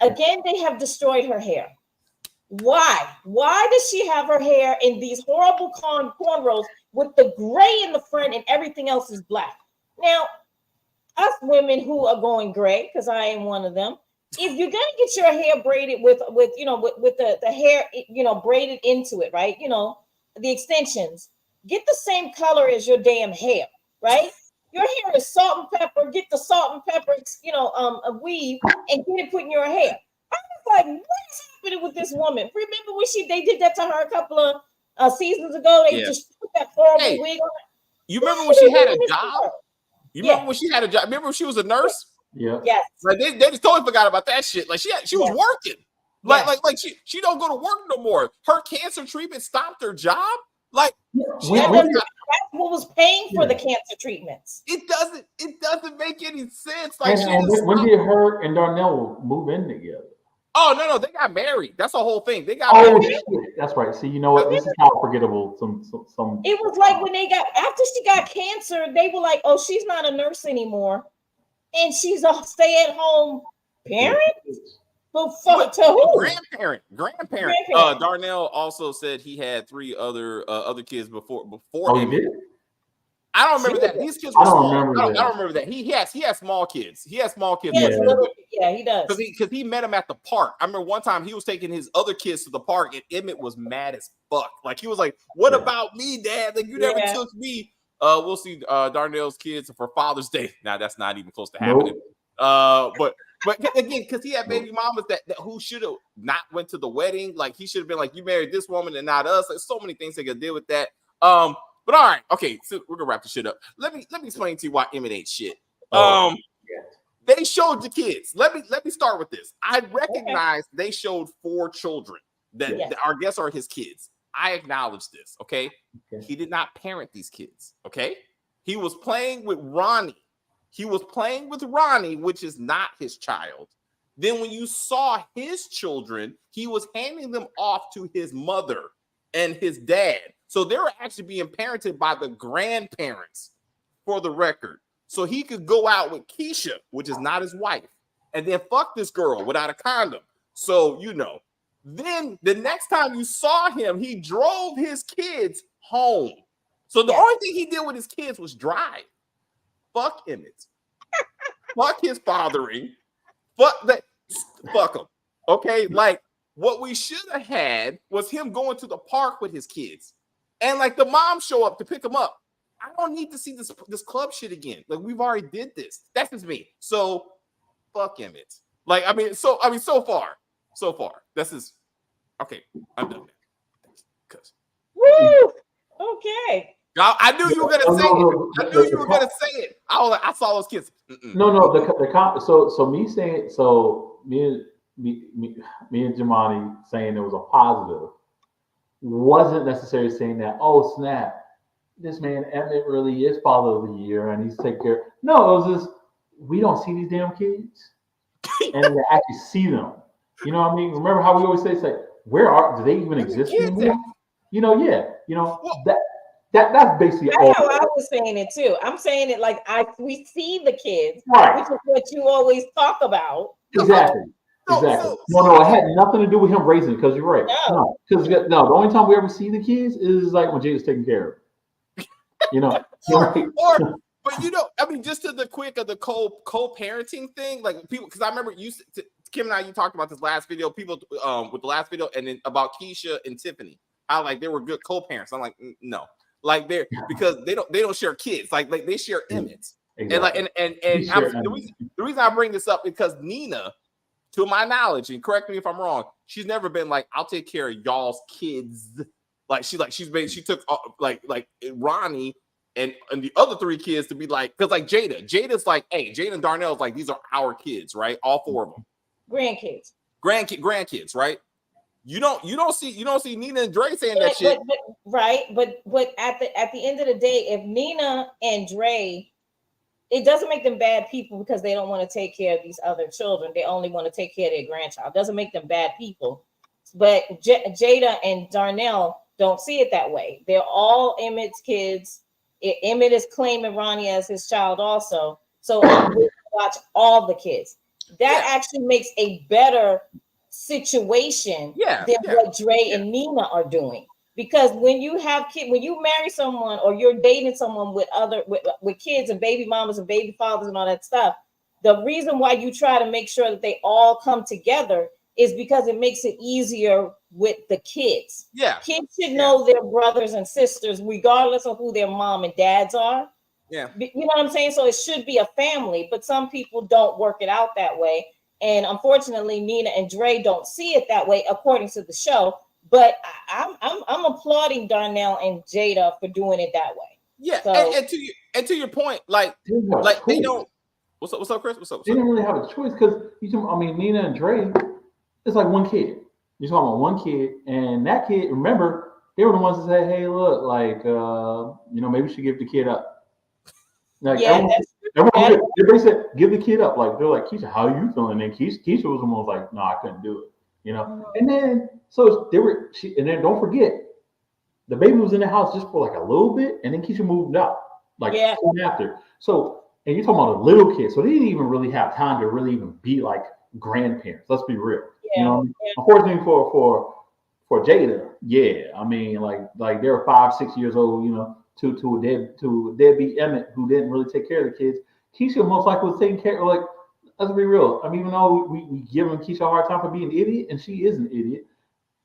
Again, they have destroyed her hair. Why? Why does she have her hair in these horrible cornrows with the gray in the front and everything else is black? Now, us women who are going gray, because I am one of them, if you're gonna get your hair braided with the hair, braided into it, right? The extensions, get the same color as your damn hair, right? Your hair is salt and pepper. Get the salt and pepper, a weave, and get it put in your hair. I was like, what is happening with this woman? Remember when they did that to her a couple of seasons ago? They just put that horrible wig on. You remember when she had a job? You remember when she had a job? Remember when she was a nurse? Yeah. Yes. Like they just totally forgot about that shit. Like she was working. Like she don't go to work no more. Her cancer treatment stopped her job. Like that's what was paying for the cancer treatments. It doesn't make any sense. Like when did her and Darnell move in together? Oh no, they got married. That's the whole thing. They got married. Shit. That's right. See, you know what? This is how forgettable some. It was like when after she got cancer, they were like, "Oh, she's not a nurse anymore, and she's a stay-at-home parent." But to who? Grandparent. Darnell also said he had 3 other kids before him. He did? I don't remember that. These kids were small. I don't remember that. He has small kids. He has small kids. Yeah, he does. Because he met him at the park. I remember one time he was taking his other kids to the park, and Emmett was mad as fuck. Like he was like, "What about me, Dad? Like you never took me." We'll see Darnell's kids for Father's Day. Now that's not even close to happening. But again, because he had baby mamas that who should have not went to the wedding. Like he should have been like, "You married this woman and not us." Like so many things they could deal with that. But all right, okay, so we're gonna wrap this shit up. Let me explain to you why Emmett ain't shit. They showed the kids. Let me start with this. I recognize they showed 4 children that our guests are his kids. I acknowledge this. Okay, he did not parent these kids. Okay, he was playing with Ronnie. Which is not his child. Then when you saw his children, he was handing them off to his mother and his dad. So they were actually being parented by the grandparents, for the record. So he could go out with Keisha, which is not his wife, and then fuck this girl without a condom. So, then the next time you saw him, he drove his kids home. So the only thing he did with his kids was drive. Fuck Emmett. Fuck his fathering. Fuck him. Okay? Like, what we should have had was him going to the park with his kids. And like the mom show up to pick him up. I don't need to see this club shit again. Like we've already did this. That's just me. So fuck Emmett. Like, so far, this is okay. I'm done. Cause woo, okay. I knew you were gonna say it. I knew you were gonna say it. I saw those kids. So me saying me and Jemani saying it was a positive wasn't necessarily saying that, oh snap, this man Emmett really is father of the year and he's taking care. No, it was just we don't see these damn kids and we actually see them. You know what I mean? Remember how we always say, do they even exist anymore? That's basically That's all. how I was saying it too. I'm saying it like we see the kids, right, which is what you always talk about. Exactly. No, it had nothing to do with him raising because you're right. No, because the only time we ever see the kids is like when Jada's taking care of it. But just to the quick of the co-parenting thing, like people, because I remember Kim and I, you talked about this last video, people with the last video, and then about Keisha and Tiffany, how like they were good co-parents. I'm like, no, like because they don't share kids, like they share Emmett, exactly. and the reason I bring this up because Nina, to my knowledge, and correct me if I'm wrong, she's never been like, I'll take care of y'all's kids. She took like Ronnie and the other three kids to be like, because like Jada's like, hey, Jada and Darnell's like, these are our kids, right? All four of them. Grandkids, right? You don't see Nina and Dre saying that shit. But at the end of the day, if Nina and Dre, it doesn't make them bad people because they don't want to take care of these other children. They only want to take care of their grandchild. It doesn't make them bad people. But Jada and Darnell don't see it that way. They're all Emmett's kids. Emmett is claiming Ronnie as his child also. So we watch all the kids. That actually makes a better situation than what Dre and Nina are doing. Because when you have kids, when you marry someone or you're dating someone with kids and baby mamas and baby fathers and all that stuff, the reason why you try to make sure that they all come together is because it makes it easier with the kids. Yeah. Kids should know their brothers and sisters, regardless of who their mom and dads are. Yeah. You know what I'm saying? So it should be a family, but some people don't work it out that way. And unfortunately, Nina and Dre don't see it that way, according to the show. But I'm applauding Darnell and Jada for doing it that way. Yeah, so, and to your point, like they don't. What's up, Chris? What's up? They didn't really have a choice because Nina and Dre, it's like one kid. You're talking about one kid, and that kid. Remember, they were the ones that said, "Hey, look, like maybe we should give the kid up." Like everyone they said, "Give the kid up." Like they're like, "Keisha, how are you feeling?" And Keisha was almost like, "No, I couldn't do it." And then and then don't forget, the baby was in the house just for like a little bit, and then Keisha moved out soon after. So, and you're talking about a little kid, so they didn't even really have time to really even be like grandparents. Let's be real. Unfortunately for Jada, like they were 5-6 years old, to a deadbeat Emmett who didn't really take care of the kids. Keisha most likely was taking care of let's be real. Even though we give Keisha a hard time for being an idiot, and she is an idiot,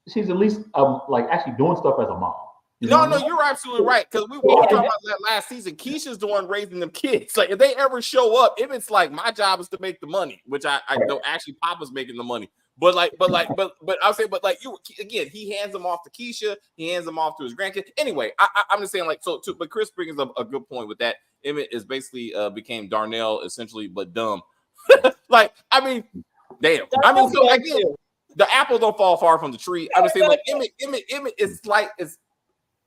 she's at least actually doing stuff as a mom. No, you're absolutely right. Because we were talking about that last season. Keisha's the one raising them kids. Like if they ever show up, if it's like my job is to make the money, which I know actually Papa's making the money. But I'll say, he hands them off to Keisha, he hands them off to his grandkids. Anyway, I'm just saying but Chris brings up a good point with that. Emmett is basically became Darnell essentially, but dumb. Damn. So again, the apples don't fall far from the tree. I would say Emmett is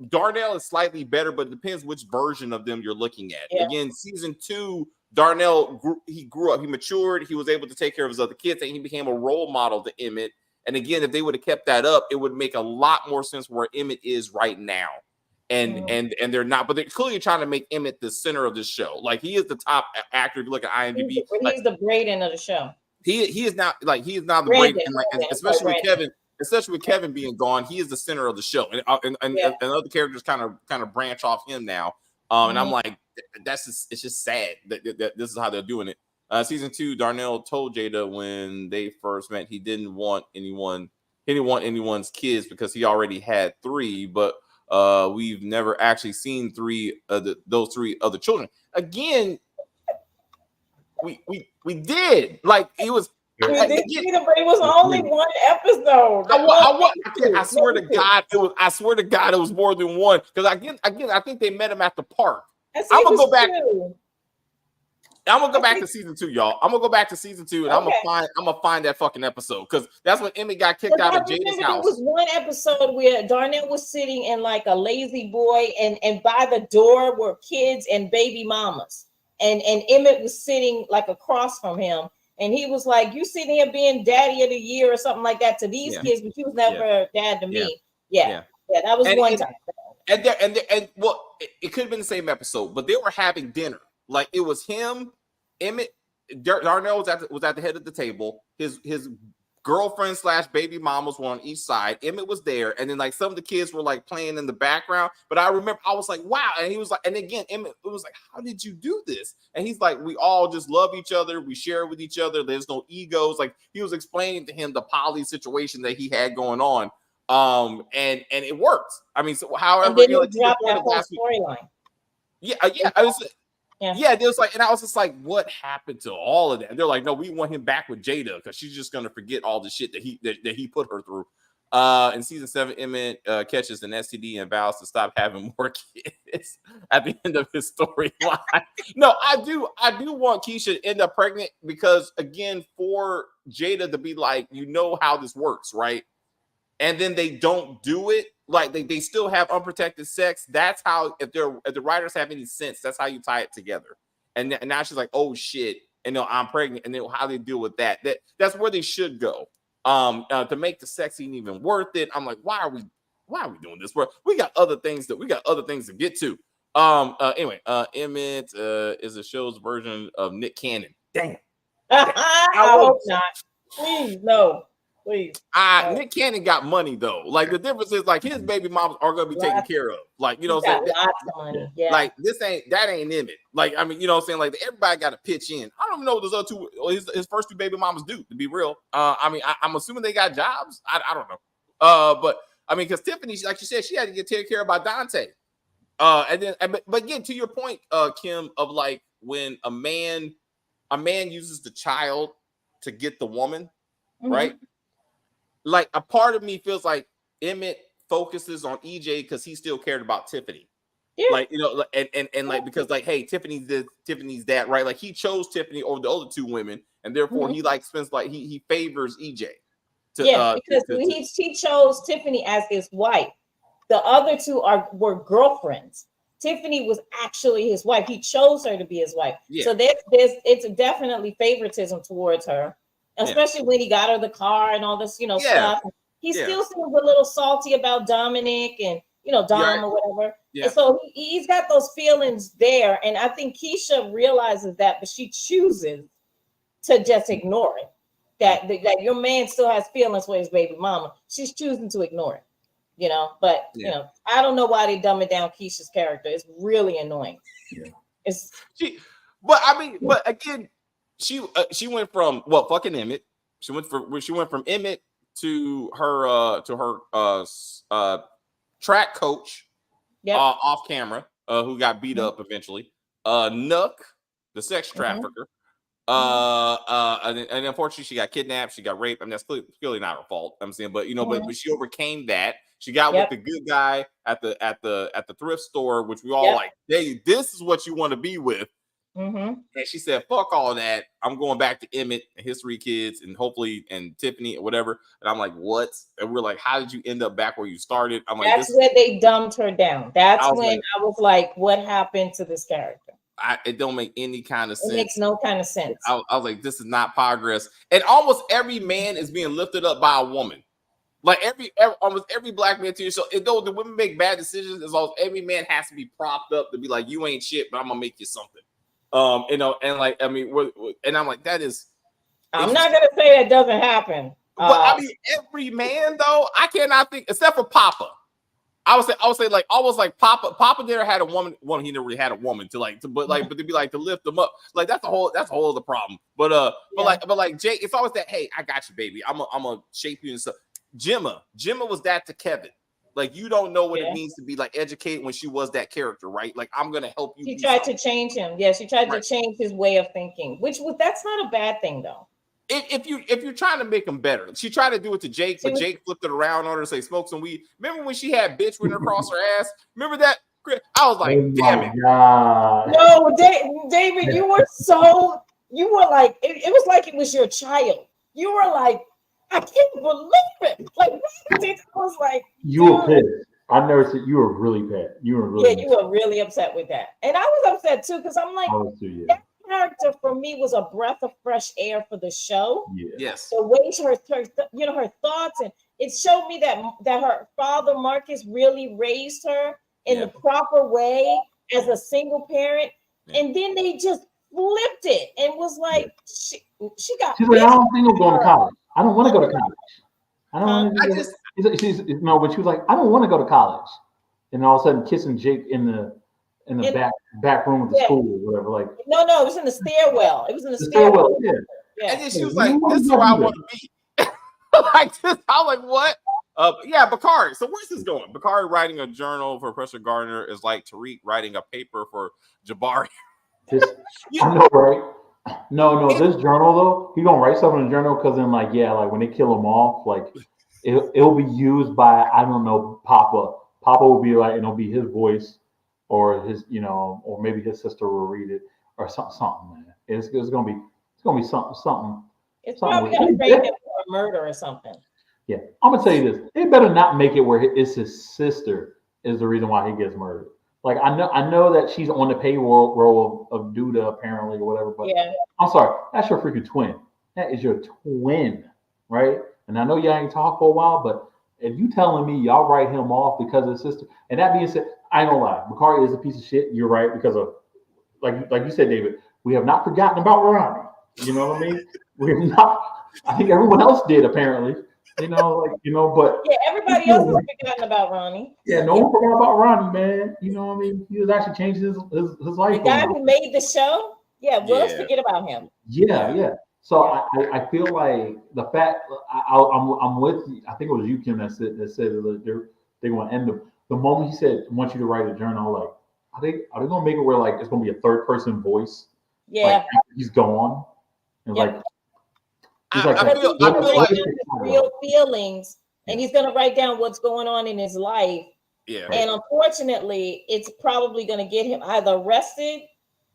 Darnell is slightly better, but it depends which version of them you're looking at. Yeah. Again, season 2, Darnell grew up, he matured, he was able to take care of his other kids, and he became a role model to Emmett. And again, if they would have kept that up, it would make a lot more sense where Emmett is right now. And they're not, but they're clearly trying to make Emmett the center of this show. Like he is the top actor. If you look at IMDb, he's the Braden of the show. He is now the Braden, especially with Kevin being gone, he is the center of the show, and other characters kind of branch off him now. And I'm like, it's just sad that this is how they're doing it. Season 2, Darnell told Jada when they first met he didn't want anyone's kids because he already had 3, but we've never actually seen those 3 other children. Again, we did. Like it was We did see them, but it was only one episode. I swear to God, I swear to God, it was more than one. Because again, I think they met him at the park. I'm gonna go back. I'm gonna go back to season 2, y'all. I'm gonna go back to season 2, and I'm gonna find that fucking episode because that's when Emmett got kicked out of Jada's house. There was one episode where Darnell was sitting in like a lazy boy, and by the door were kids and baby mamas, and Emmett was sitting like across from him, and he was like, "You sitting here being daddy of the year or something like that to these kids, but you was never dad to me." Yeah, that was one time. And well, it could have been the same episode, but they were having dinner. Like it was him, Emmett, Darnell was at the head of the table. His girlfriend / baby mamas were on each side. Emmett was there, and then like some of the kids were like playing in the background. But I remember I was like, wow. And he was like, and again, Emmett was like, how did you do this? And he's like, we all just love each other. We share with each other. There's no egos. Like he was explaining to him the poly situation that he had going on. And it worked. I mean, so however, and then you dropped that whole storyline. Yeah, there was like, and I was just like, what happened to all of that? And they're like, no, we want him back with Jada because she's just gonna forget all the shit that he put her through. In season 7, Emmett catches an STD and vows to stop having more kids at the end of his storyline. No, I do want Keisha to end up pregnant because again, for Jada to be like, you know how this works, right? And then they don't do it. Like they still have unprotected sex. That's how, if the writers have any sense, that's how you tie it together. And now she's like, oh shit, and I'm pregnant, and then how they deal with that. That's where they should go. To make the sex even worth it. I'm like, why are we doing this? We got other things to get to. Anyway, Emmett is the show's version of Nick Cannon. Damn. I hope not. Please, no. Please. Nick Cannon got money though. Like the difference is like his baby moms are gonna be taken care of. Like, you know what I'm saying? Lots of money. Yeah. Like that ain't Emmett. Like, I mean, you know what I'm saying? Like everybody got to pitch in. I don't know what those other two, his first 2 baby mamas do, to be real. I mean, I'm assuming they got jobs. I don't know. But I mean, because Tiffany, like you said, she had to get taken care of by Dante. But again, to your point, Kim, of like when a man uses the child to get the woman, right? Like a part of me feels like Emmett focuses on EJ because he still cared about Tiffany. Yeah. Like, you know, and like, because like, hey, Tiffany's that, right? Like he chose Tiffany over the other 2 women, and therefore he like spends like he favors EJ. Because he chose Tiffany as his wife. The other 2 were girlfriends. Tiffany was actually his wife. He chose her to be his wife. Yeah. So it's definitely favoritism towards her. Especially when he got her the car and all this, stuff. He still seems a little salty about Dominic and, Dom or whatever. Yeah. And so he's got those feelings there. And I think Keisha realizes that, but she chooses to just ignore it. That your man still has feelings for his baby mama. She's choosing to ignore it, But, I don't know why they dumb it down Keisha's character. It's really annoying. Yeah. But again, she went from fucking Emmett. She went from Emmett to her track coach off camera, who got beat up eventually. Nook, the sex trafficker. And unfortunately she got kidnapped, she got raped. I mean, that's clearly not her fault. I'm saying, but but she overcame that. She got with the good guy at the thrift store, which we all like, hey, this is what you want to be with. And she said, fuck all that. I'm going back to Emmett and his 3 kids and hopefully and Tiffany or whatever. And I'm like, what? And we're like, how did you end up back where you started? I'm like, that's where they dumbed her down. That's when I was like, what happened to this character? It don't make any kind of sense. It makes no kind of sense. I was like, this is not progress. And almost every man is being lifted up by a woman. Like almost every black man to your show. Though the women make bad decisions, as almost every man has to be propped up to be like, you ain't shit, but I'm gonna make you something. And like, I mean, and I'm like, that is. I'm not gonna say that doesn't happen. But I mean, every man though, I cannot think, except for Papa. I would say like almost like Papa never had a woman. Well, he never really had a woman to be like to lift them up. Like that's a whole other problem. But like Jay, it's always that. Hey, I got you, baby. I'm gonna shape you and stuff. Jemma was that to Kevin. Like, you don't know what it means to be like educated when she was that character, right? Like, I'm gonna help you. She tried to change him. Yeah, she tried to change his way of thinking, that's not a bad thing though. if you're trying to make him better, she tried to do it to Jake, but Jake flipped it around on her to say smoke some weed. Remember when she had bitch written across her ass? Remember that? I was like, damn it. God. No, David, you were like, it was like it was your child. You were like, I can't believe it. Like, I was like, you were pissed. I never said you were really pissed. You were really you were really upset with that. And I was upset too, because I'm like, that character for me was a breath of fresh air for the show. Yeah. Yes. The way her thoughts, and it showed me that her father Marcus really raised her in the proper way as a single parent. And then they just flipped it and was like, she got. She's like, I don't think I'm going to college. I don't want to go to college. I don't want to. But she was like, I don't want to go to college. And all of a sudden, kissing Jake in the back room of the school or whatever. Like, no, it was in the stairwell. It was in the stairwell. Yeah. And then she was like, "This is where I want to be." Like this, I was like, "What?" Bakari. So where's this going? Bakari writing a journal for Professor Gardner is like Tariq writing a paper for Jabari. I know, right? No. This journal though, he gonna write something in the journal because then, like, when they kill him off, like, it'll be used by I don't know, Papa. Papa will be like, and it'll be his voice, or his, or maybe his sister will read it, or something. Man, it's gonna be something. It's probably gonna frame him for a murder or something. Yeah, I'm gonna tell you this: they better not make it where it's his sister is the reason why he gets murdered. Like, I know that she's on the payroll of Duda apparently or whatever, but I'm sorry, that's your freaking twin. That is your twin, right? And I know y'all ain't talked for a while, but if you telling me y'all write him off because of his sister, and that being said, I ain't gonna lie, Bakari is a piece of shit. You're right, because of like you said, David, we have not forgotten about Ronnie. You know what I mean? We have not. I think everyone else did apparently. But everybody else has forgotten about Ronnie. Yeah, no one forgot about Ronnie, man. You know what I mean? He was actually changing his life. The guy who made the show, let's forget about him. Yeah. So I feel like the fact I'm with you. I think it was you, Kim, that said that they're going to end the moment he said, "I want you to write a journal." Like, are they going to make it where, like, it's going to be a third person voice? Yeah, like, he's gone. And like, I feel like real feelings, and he's going to write down what's going on in his life. Yeah, and unfortunately, it's probably going to get him either arrested,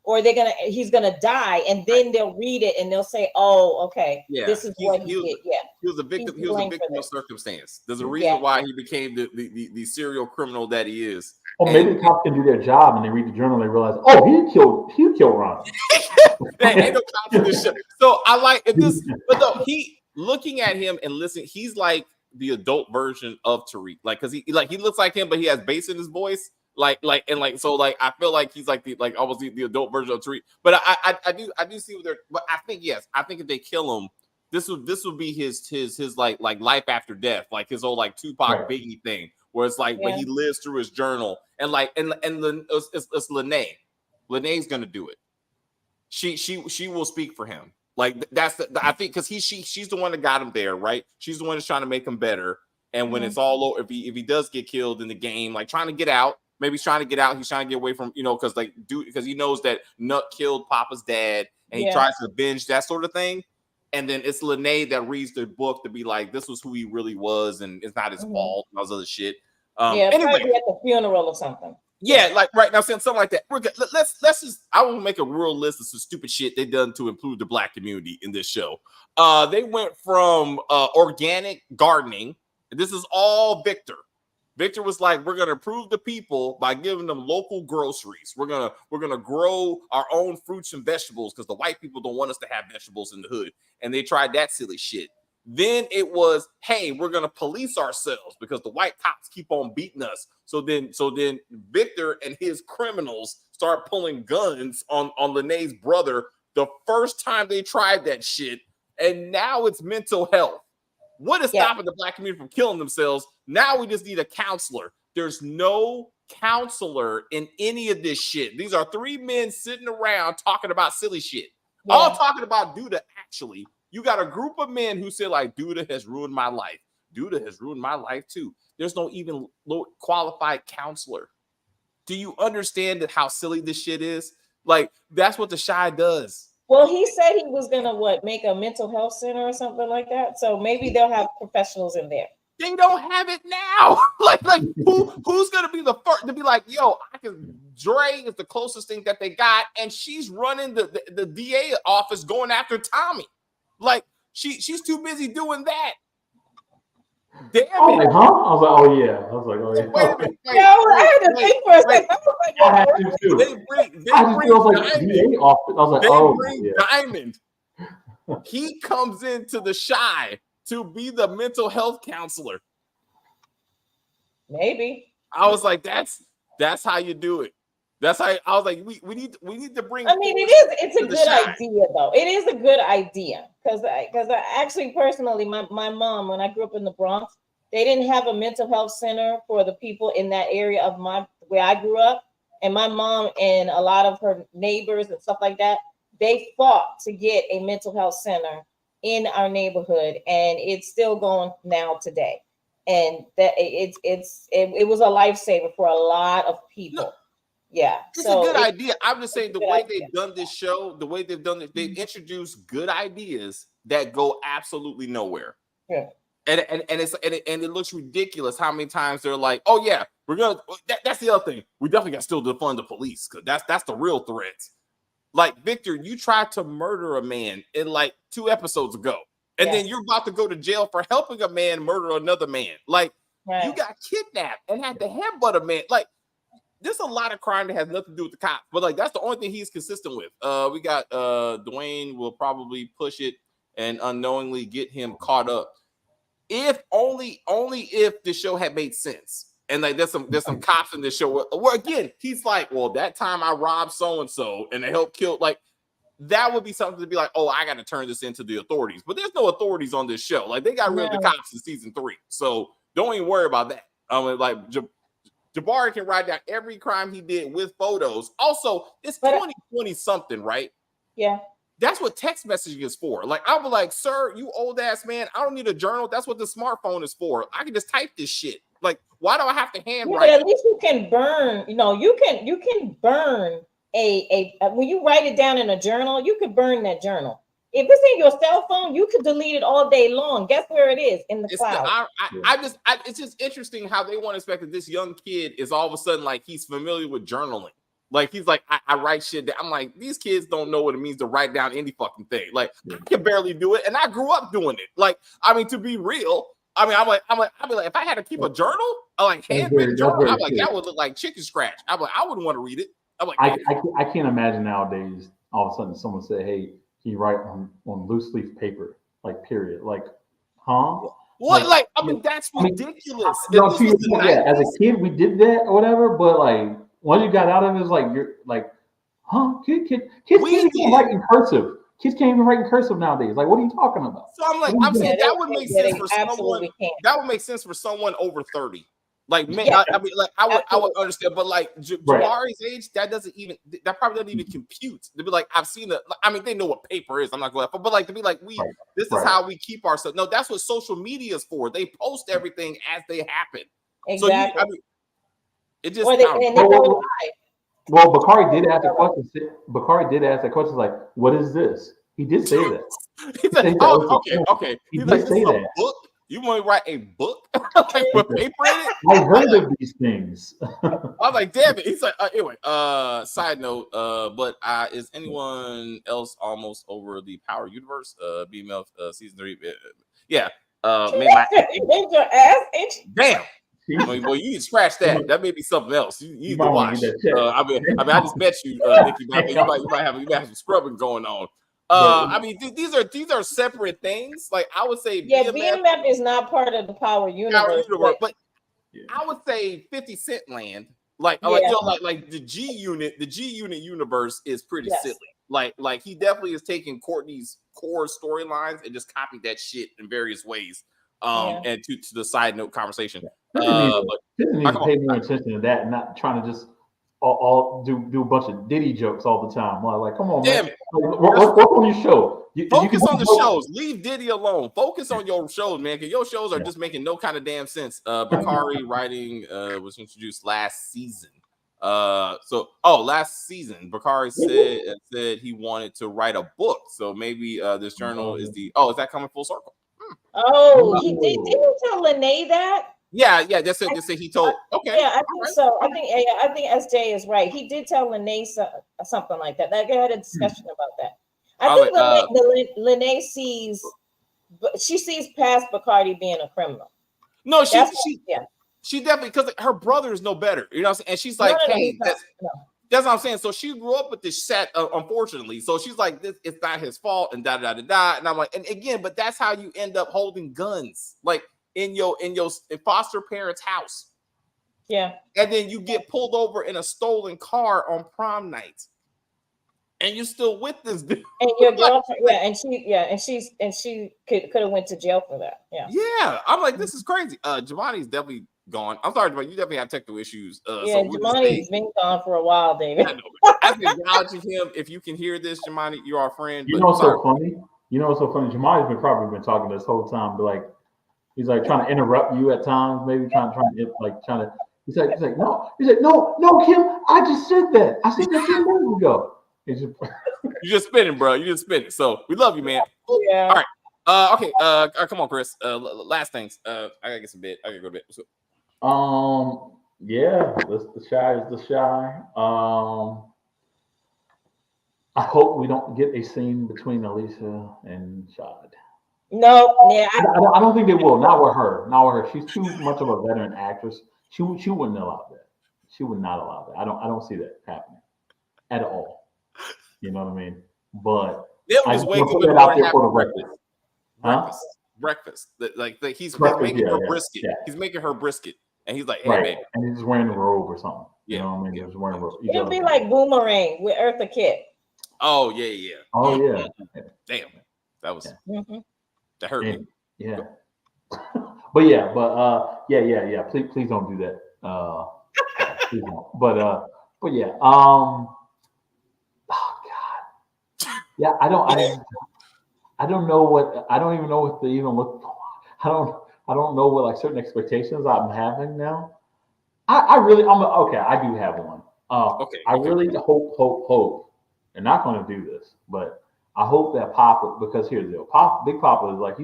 or he's gonna die, and then they'll read it and they'll say, "Oh, okay, this is what he did." Yeah, he was a victim. He was a victim of circumstance. There's a reason why he became the serial criminal that he is. Or maybe the cops can do their job and they read the journal and they realize, oh, he killed Ron. Ain't no cops in this shit. So I like this, but no, he looking at him and listening. He's like the adult version of Tariq, like, because he looks like him, but he has bass in his voice. So I feel like he's like almost the adult version of Tariq. But I do see what they're. But I think if they kill him, this would be his like life after death, like his old like Tupac Biggie thing, where it's like when he lives through his journal and it's Lene. Lene's gonna do it. She will speak for him. Like that's I think because she's the one that got him there, right? She's the one that's trying to make him better. And when it's all over, if he does get killed in the game, like trying to get out. Maybe he's trying to get out. He's trying to get away from, because he knows that Nut killed Papa's dad and he tries to avenge that sort of thing. And then it's Lene that reads the book to be like, this was who he really was, and it's not his fault and all this other shit. Anyway, probably at the funeral or something. Yeah, like right now, saying something like that. We're good. Let's just. I will make a real list of some stupid shit they done to improve the Black community in this show. They went from organic gardening. And this is all Victor. Victor was like, we're gonna improve the people by giving them local groceries. We're gonna grow our own fruits and vegetables because the white people don't want us to have vegetables in the hood. And they tried that silly shit. Then it was, hey, we're gonna police ourselves because the white cops keep on beating us. So then Victor and his criminals start pulling guns on Lene's brother the first time they tried that shit. And now it's mental health. What is stopping the Black community from killing themselves? Now we just need a counselor. There's no counselor in any of this shit. These are three men sitting around talking about silly shit. All talking about Duda, actually. You got a group of men who say, like, Duda has ruined my life. Duda has ruined my life, too. There's no even qualified counselor. Do you understand how silly this shit is? Like, that's what the Shy does. Well, he said he was gonna make a mental health center or something like that. So maybe they'll have professionals in there. They don't have it now. like who's gonna be the first to be like, yo, Dre is the closest thing that they got, and she's running the DA office going after Tommy. Like she's too busy doing that. Damn it. Like, huh? I was like, oh yeah. Wait a minute. I had to think for a second. I was like, I had to too. They bring Diamond. I was like, they bring Diamond. He comes into the Shy to be the mental health counselor. Maybe. I was like, that's how you do it. That's how I was like, we need to bring. I mean, it's a good idea though. It is a good idea because I actually personally, my mom, when I grew up in the Bronx, they didn't have a mental health center for the people in that area of where I grew up, and my mom and a lot of her neighbors and stuff like that, they fought to get a mental health center in our neighborhood, and it's still going now today. And that it was a lifesaver for a lot of people. No. Yeah, it's a good idea. I'm just saying the way they've done this show, the way they've done it, they've introduced good ideas that go absolutely nowhere. Yeah, and it looks ridiculous how many times they're like, oh yeah, we're gonna. That's the other thing. We definitely got to still defund the police because that's the real threats. Like Victor, you tried to murder a man in like 2 episodes ago, and then you're about to go to jail for helping a man murder another man. Like you got kidnapped and had to headbutt a man. Like. There's a lot of crime that has nothing to do with the cops, but like that's the only thing he's consistent with. We got Dwayne will probably push it and unknowingly get him caught up. If only if the show had made sense. And like there's some cops in this show where again he's like, well, that time I robbed so and so and they helped kill. Like that would be something to be like, oh, I got to turn this into the authorities. But there's no authorities on this show. Like they got rid of the cops in season 3, so don't even worry about that. Like. Jabari can write down every crime he did with photos. Also, it's 2020 something, right? Yeah. That's what text messaging is for. Like, I'll be like, sir, you old ass man, I don't need a journal. That's what the smartphone is for. I can just type this shit. Like, why do I have to handwrite? But at least you can burn, you can burn a when you write it down in a journal, you could burn that journal. If it's in your cell phone, you could delete it all day long. Guess where it is? In the cloud. It's just interesting how they want to expect that this young kid is all of a sudden like he's familiar with journaling. Like he's like, I write shit down. I'm like, these kids don't know what it means to write down any fucking thing. Like I can barely do it, and I grew up doing it. Like, I mean, to be real, I mean, I'd be like, if I had to keep a journal, handwritten journal, I'm like, that would look like chicken scratch. I'm like, I wouldn't want to read it. I'm like, I can't imagine nowadays. All of a sudden, someone say, hey. Can you write on loose leaf paper, like period, like, huh? What? Like I mean, that's ridiculous. As a kid, we did that or whatever, but like once you got out of it, it's like you're like, huh? Kids can't even write in cursive. Kids can't even write in cursive nowadays. Like, what are you talking about? So I'm saying that would make sense for someone. That would make sense for someone over 30. Like, man, I would understand, but like Jabari's age, that probably doesn't even compute. To be like, I've seen it. I mean, they know what paper is. I'm not going to, but like to be like, this is how we keep ourselves. No, that's what social media is for. They post everything as they happen. Exactly. So it just. Well, Bakari did ask the question. Like, what is this? He did say that. He said, okay. He did say that. Book? You want to write a book like with paper in it? I heard of these things. I was like, damn it. He's like, anyway, side note, but is anyone else almost over the Power Universe? BML season 3. Yeah. Made your ass. Damn. Well, you need to scratch that. That may be something else. You need to watch. I just bet you, Nikki, you might have some scrubbing going on. I mean, these are separate things. Like I would say, BMF is not part of the Power Universe. But I would say 50 Cent land. Like the G Unit universe is pretty silly. Like he definitely is taking Courtney's core storylines and just copied that shit in various ways. And to the side note conversation. But need to pay more attention to that and not trying to just all do a bunch of Diddy jokes all the time. Like come on, damn man. It. Work on your show. Focus on the shows. Leave Diddy alone. Focus on your shows, man, because your shows are just making no kind of damn sense. Bakari writing was introduced last season. Last season, Bakari said he wanted to write a book. So maybe this journal is is that coming full circle? Oh, he didn't tell Lene that. Yeah, that's it. He told. Okay. Yeah, I think so. I think SJ is right. He did tell Lene something like that. Like, I had a discussion about that. I think Lene sees, but she sees past Bacardi being a criminal. No, she definitely, because her brother is no better. You know what I'm saying? And she's like, hey, that's what I'm saying. So she grew up with this set, unfortunately. So she's like, this, it's not his fault, and da da da da. And I'm like, and again, but that's how you end up holding guns, like in your foster parents' house. Yeah. And then you get pulled over in a stolen car on prom night, and you're still with this dude. And your girlfriend, and she could have went to jail for that. Yeah. Yeah, I'm like, this is crazy. Giovanni's definitely gone. I'm sorry, but you definitely have technical issues. Giovanni's been gone for a while, David. I can acknowledge him. If you can hear this, Jemani, you're our friend. You know what's so funny? Jemani's probably been talking this whole time, but like, he's like trying to interrupt you at times, maybe trying to. He's like, no, Kim, I just said that. I said that 10 minutes ago. You're just spinning, bro. You're just spinning. So we love you, man. Yeah. All right. Okay. Come on, Chris. Last things. I gotta get some bed. I gotta go to bed. Yeah. The shy is the shy. I hope we don't get a scene between Alicia and Shad. No. Yeah. I don't think they will. Not with her. She's too much of a veteran actress. She wouldn't allow that. She would not allow that. I don't see that happening at all. You know what I mean? But I just put that out there for the record. Breakfast. Like he's making her brisket. Yeah. He's making her brisket, and he's like, "Hey, baby," and he's wearing a robe or something. Yeah. You know what I mean? He's wearing a robe. It'll be like Boomerang with Eartha Kitt. Oh yeah. Oh yeah. Damn, that was that hurt me. Yeah. But yeah. Please don't do that. Please don't. But yeah. Oh God. Yeah, I don't know what. I don't even know what to even look for. I don't know what like certain expectations I'm having now. I do have one. I really hope. They're not going to do this, but I hope that Papa, because here's the deal. Big Papa is like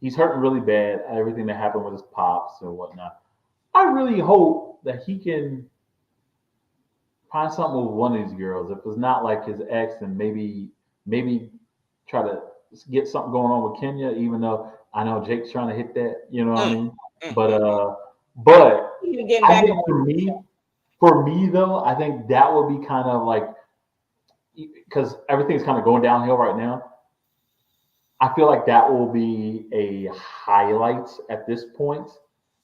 he's hurting really bad. Everything that happened with his pops and whatnot. I really hope that he can find something with one of these girls. If it's not like his ex, and maybe try to get something going on with Kenya, even though I know Jake's trying to hit that, you know what I mean? But I think for me though, I think that would be kind of like, because everything's kind of going downhill right now. I feel like that will be a highlight at this point.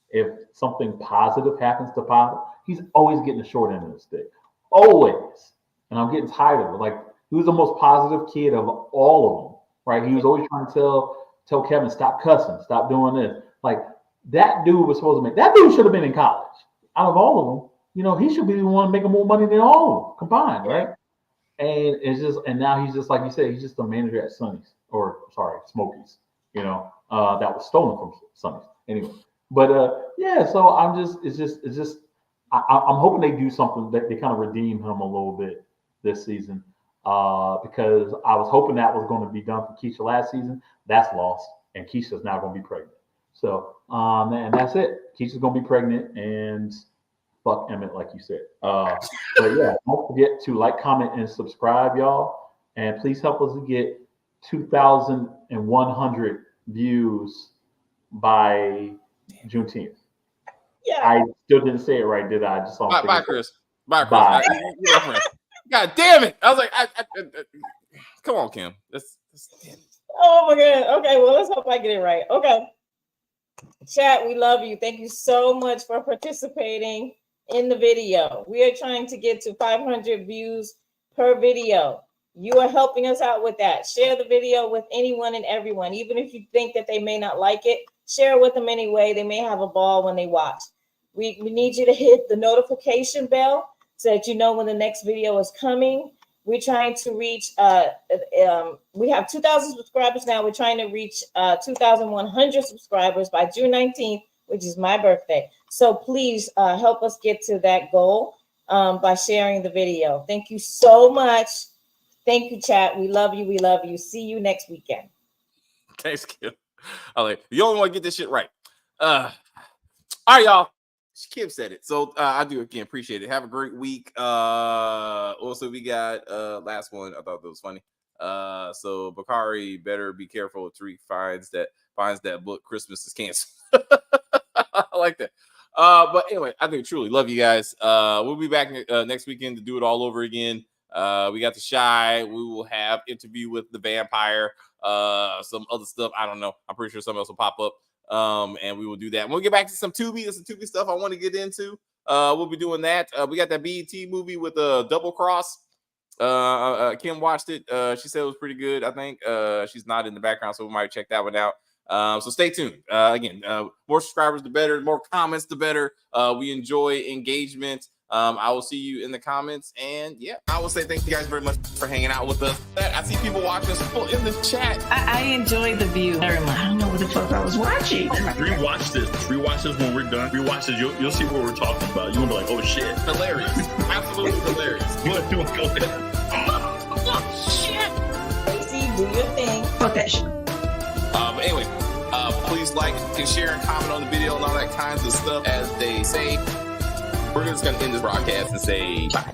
If something positive happens to Papa, he's always getting the short end of the stick. Always. And I'm getting tired of it. Like, he was the most positive kid of all of them, right? He was always trying to tell Kevin, stop cussing, stop doing this. Like, that dude was supposed to that dude should have been in college. Out of all of them, you know, he should be the one making more money than all of them combined, right? And it's just, and now he's just, like you said, he's just a manager at Sonny's, or sorry, Smokies, you know, that was stolen from Sonny's. Anyway, but so I'm hoping they do something that they kind of redeem him a little bit this season, because I was hoping that was going to be done for Keisha last season. That's lost, and Keisha's now going to be pregnant. So, and that's it. Keisha's going to be pregnant, and fuck Emmett, like you said. But yeah, don't forget to like, comment, and subscribe, y'all. And please help us get 2,100 views by Juneteenth. Yeah. I still didn't say it right, did I? I just saw. Bye, Chris. Bye, Chris. God damn it! I was like, come on, Kim. Oh my God. Okay, well, let's hope I get it right. Okay. Chat, we love you. Thank you so much for participating in the video. We are trying to get to 500 views per video. You are helping us out with that. Share the video with anyone and everyone. Even if you think that they may not like it, share it with them anyway. They may have a ball when they watch. We need you to hit the notification bell so that you know when the next video is coming. We're trying to reach, we have 2,000 subscribers now. We're trying to reach 2,100 subscribers by June 19th, which is my birthday. So please help us get to that goal. by sharing the video. Thank you so much. Thank you, chat. We love you. We love you. See you next weekend. Thanks, Kim. All right, you only want to get this shit right. All right, y'all. Kim said it, so I do again appreciate it. Have a great week. Also, we got last one. I thought that was funny. So Bakari better be careful if Tariq finds that book. Christmas is canceled. I like that. But anyway, I think truly love you guys. We'll be back next weekend to do it all over again. We got the Shy. We will have interview with the vampire. Some other stuff. I don't know. I'm pretty sure something else will pop up. And we will do that. And we'll get back to some Tubi. There's some Tubi stuff I want to get into. We'll be doing that. We got that BET movie with a double cross. Kim watched it. She said it was pretty good. I think she's not in the background, so we might check that one out. So stay tuned. Again, more subscribers the better, more comments the better. We enjoy engagement. I will see you in the comments, and yeah, I will say thank you guys very much for hanging out with us. I see people watching us in the chat. I enjoy the view very much. I don't know what the fuck I was watching. Rewatch this. Rewatch this when we're done. Rewatch this. You'll see what we're talking about. You're gonna be like, oh shit, Hilarious, absolutely hilarious. You want to go ahead? Oh shit. Stacey, do your thing. Fuck that shit. But anyway, please like and share and comment on the video and all that kinds of stuff. As they say, we're just gonna end this broadcast and say bye.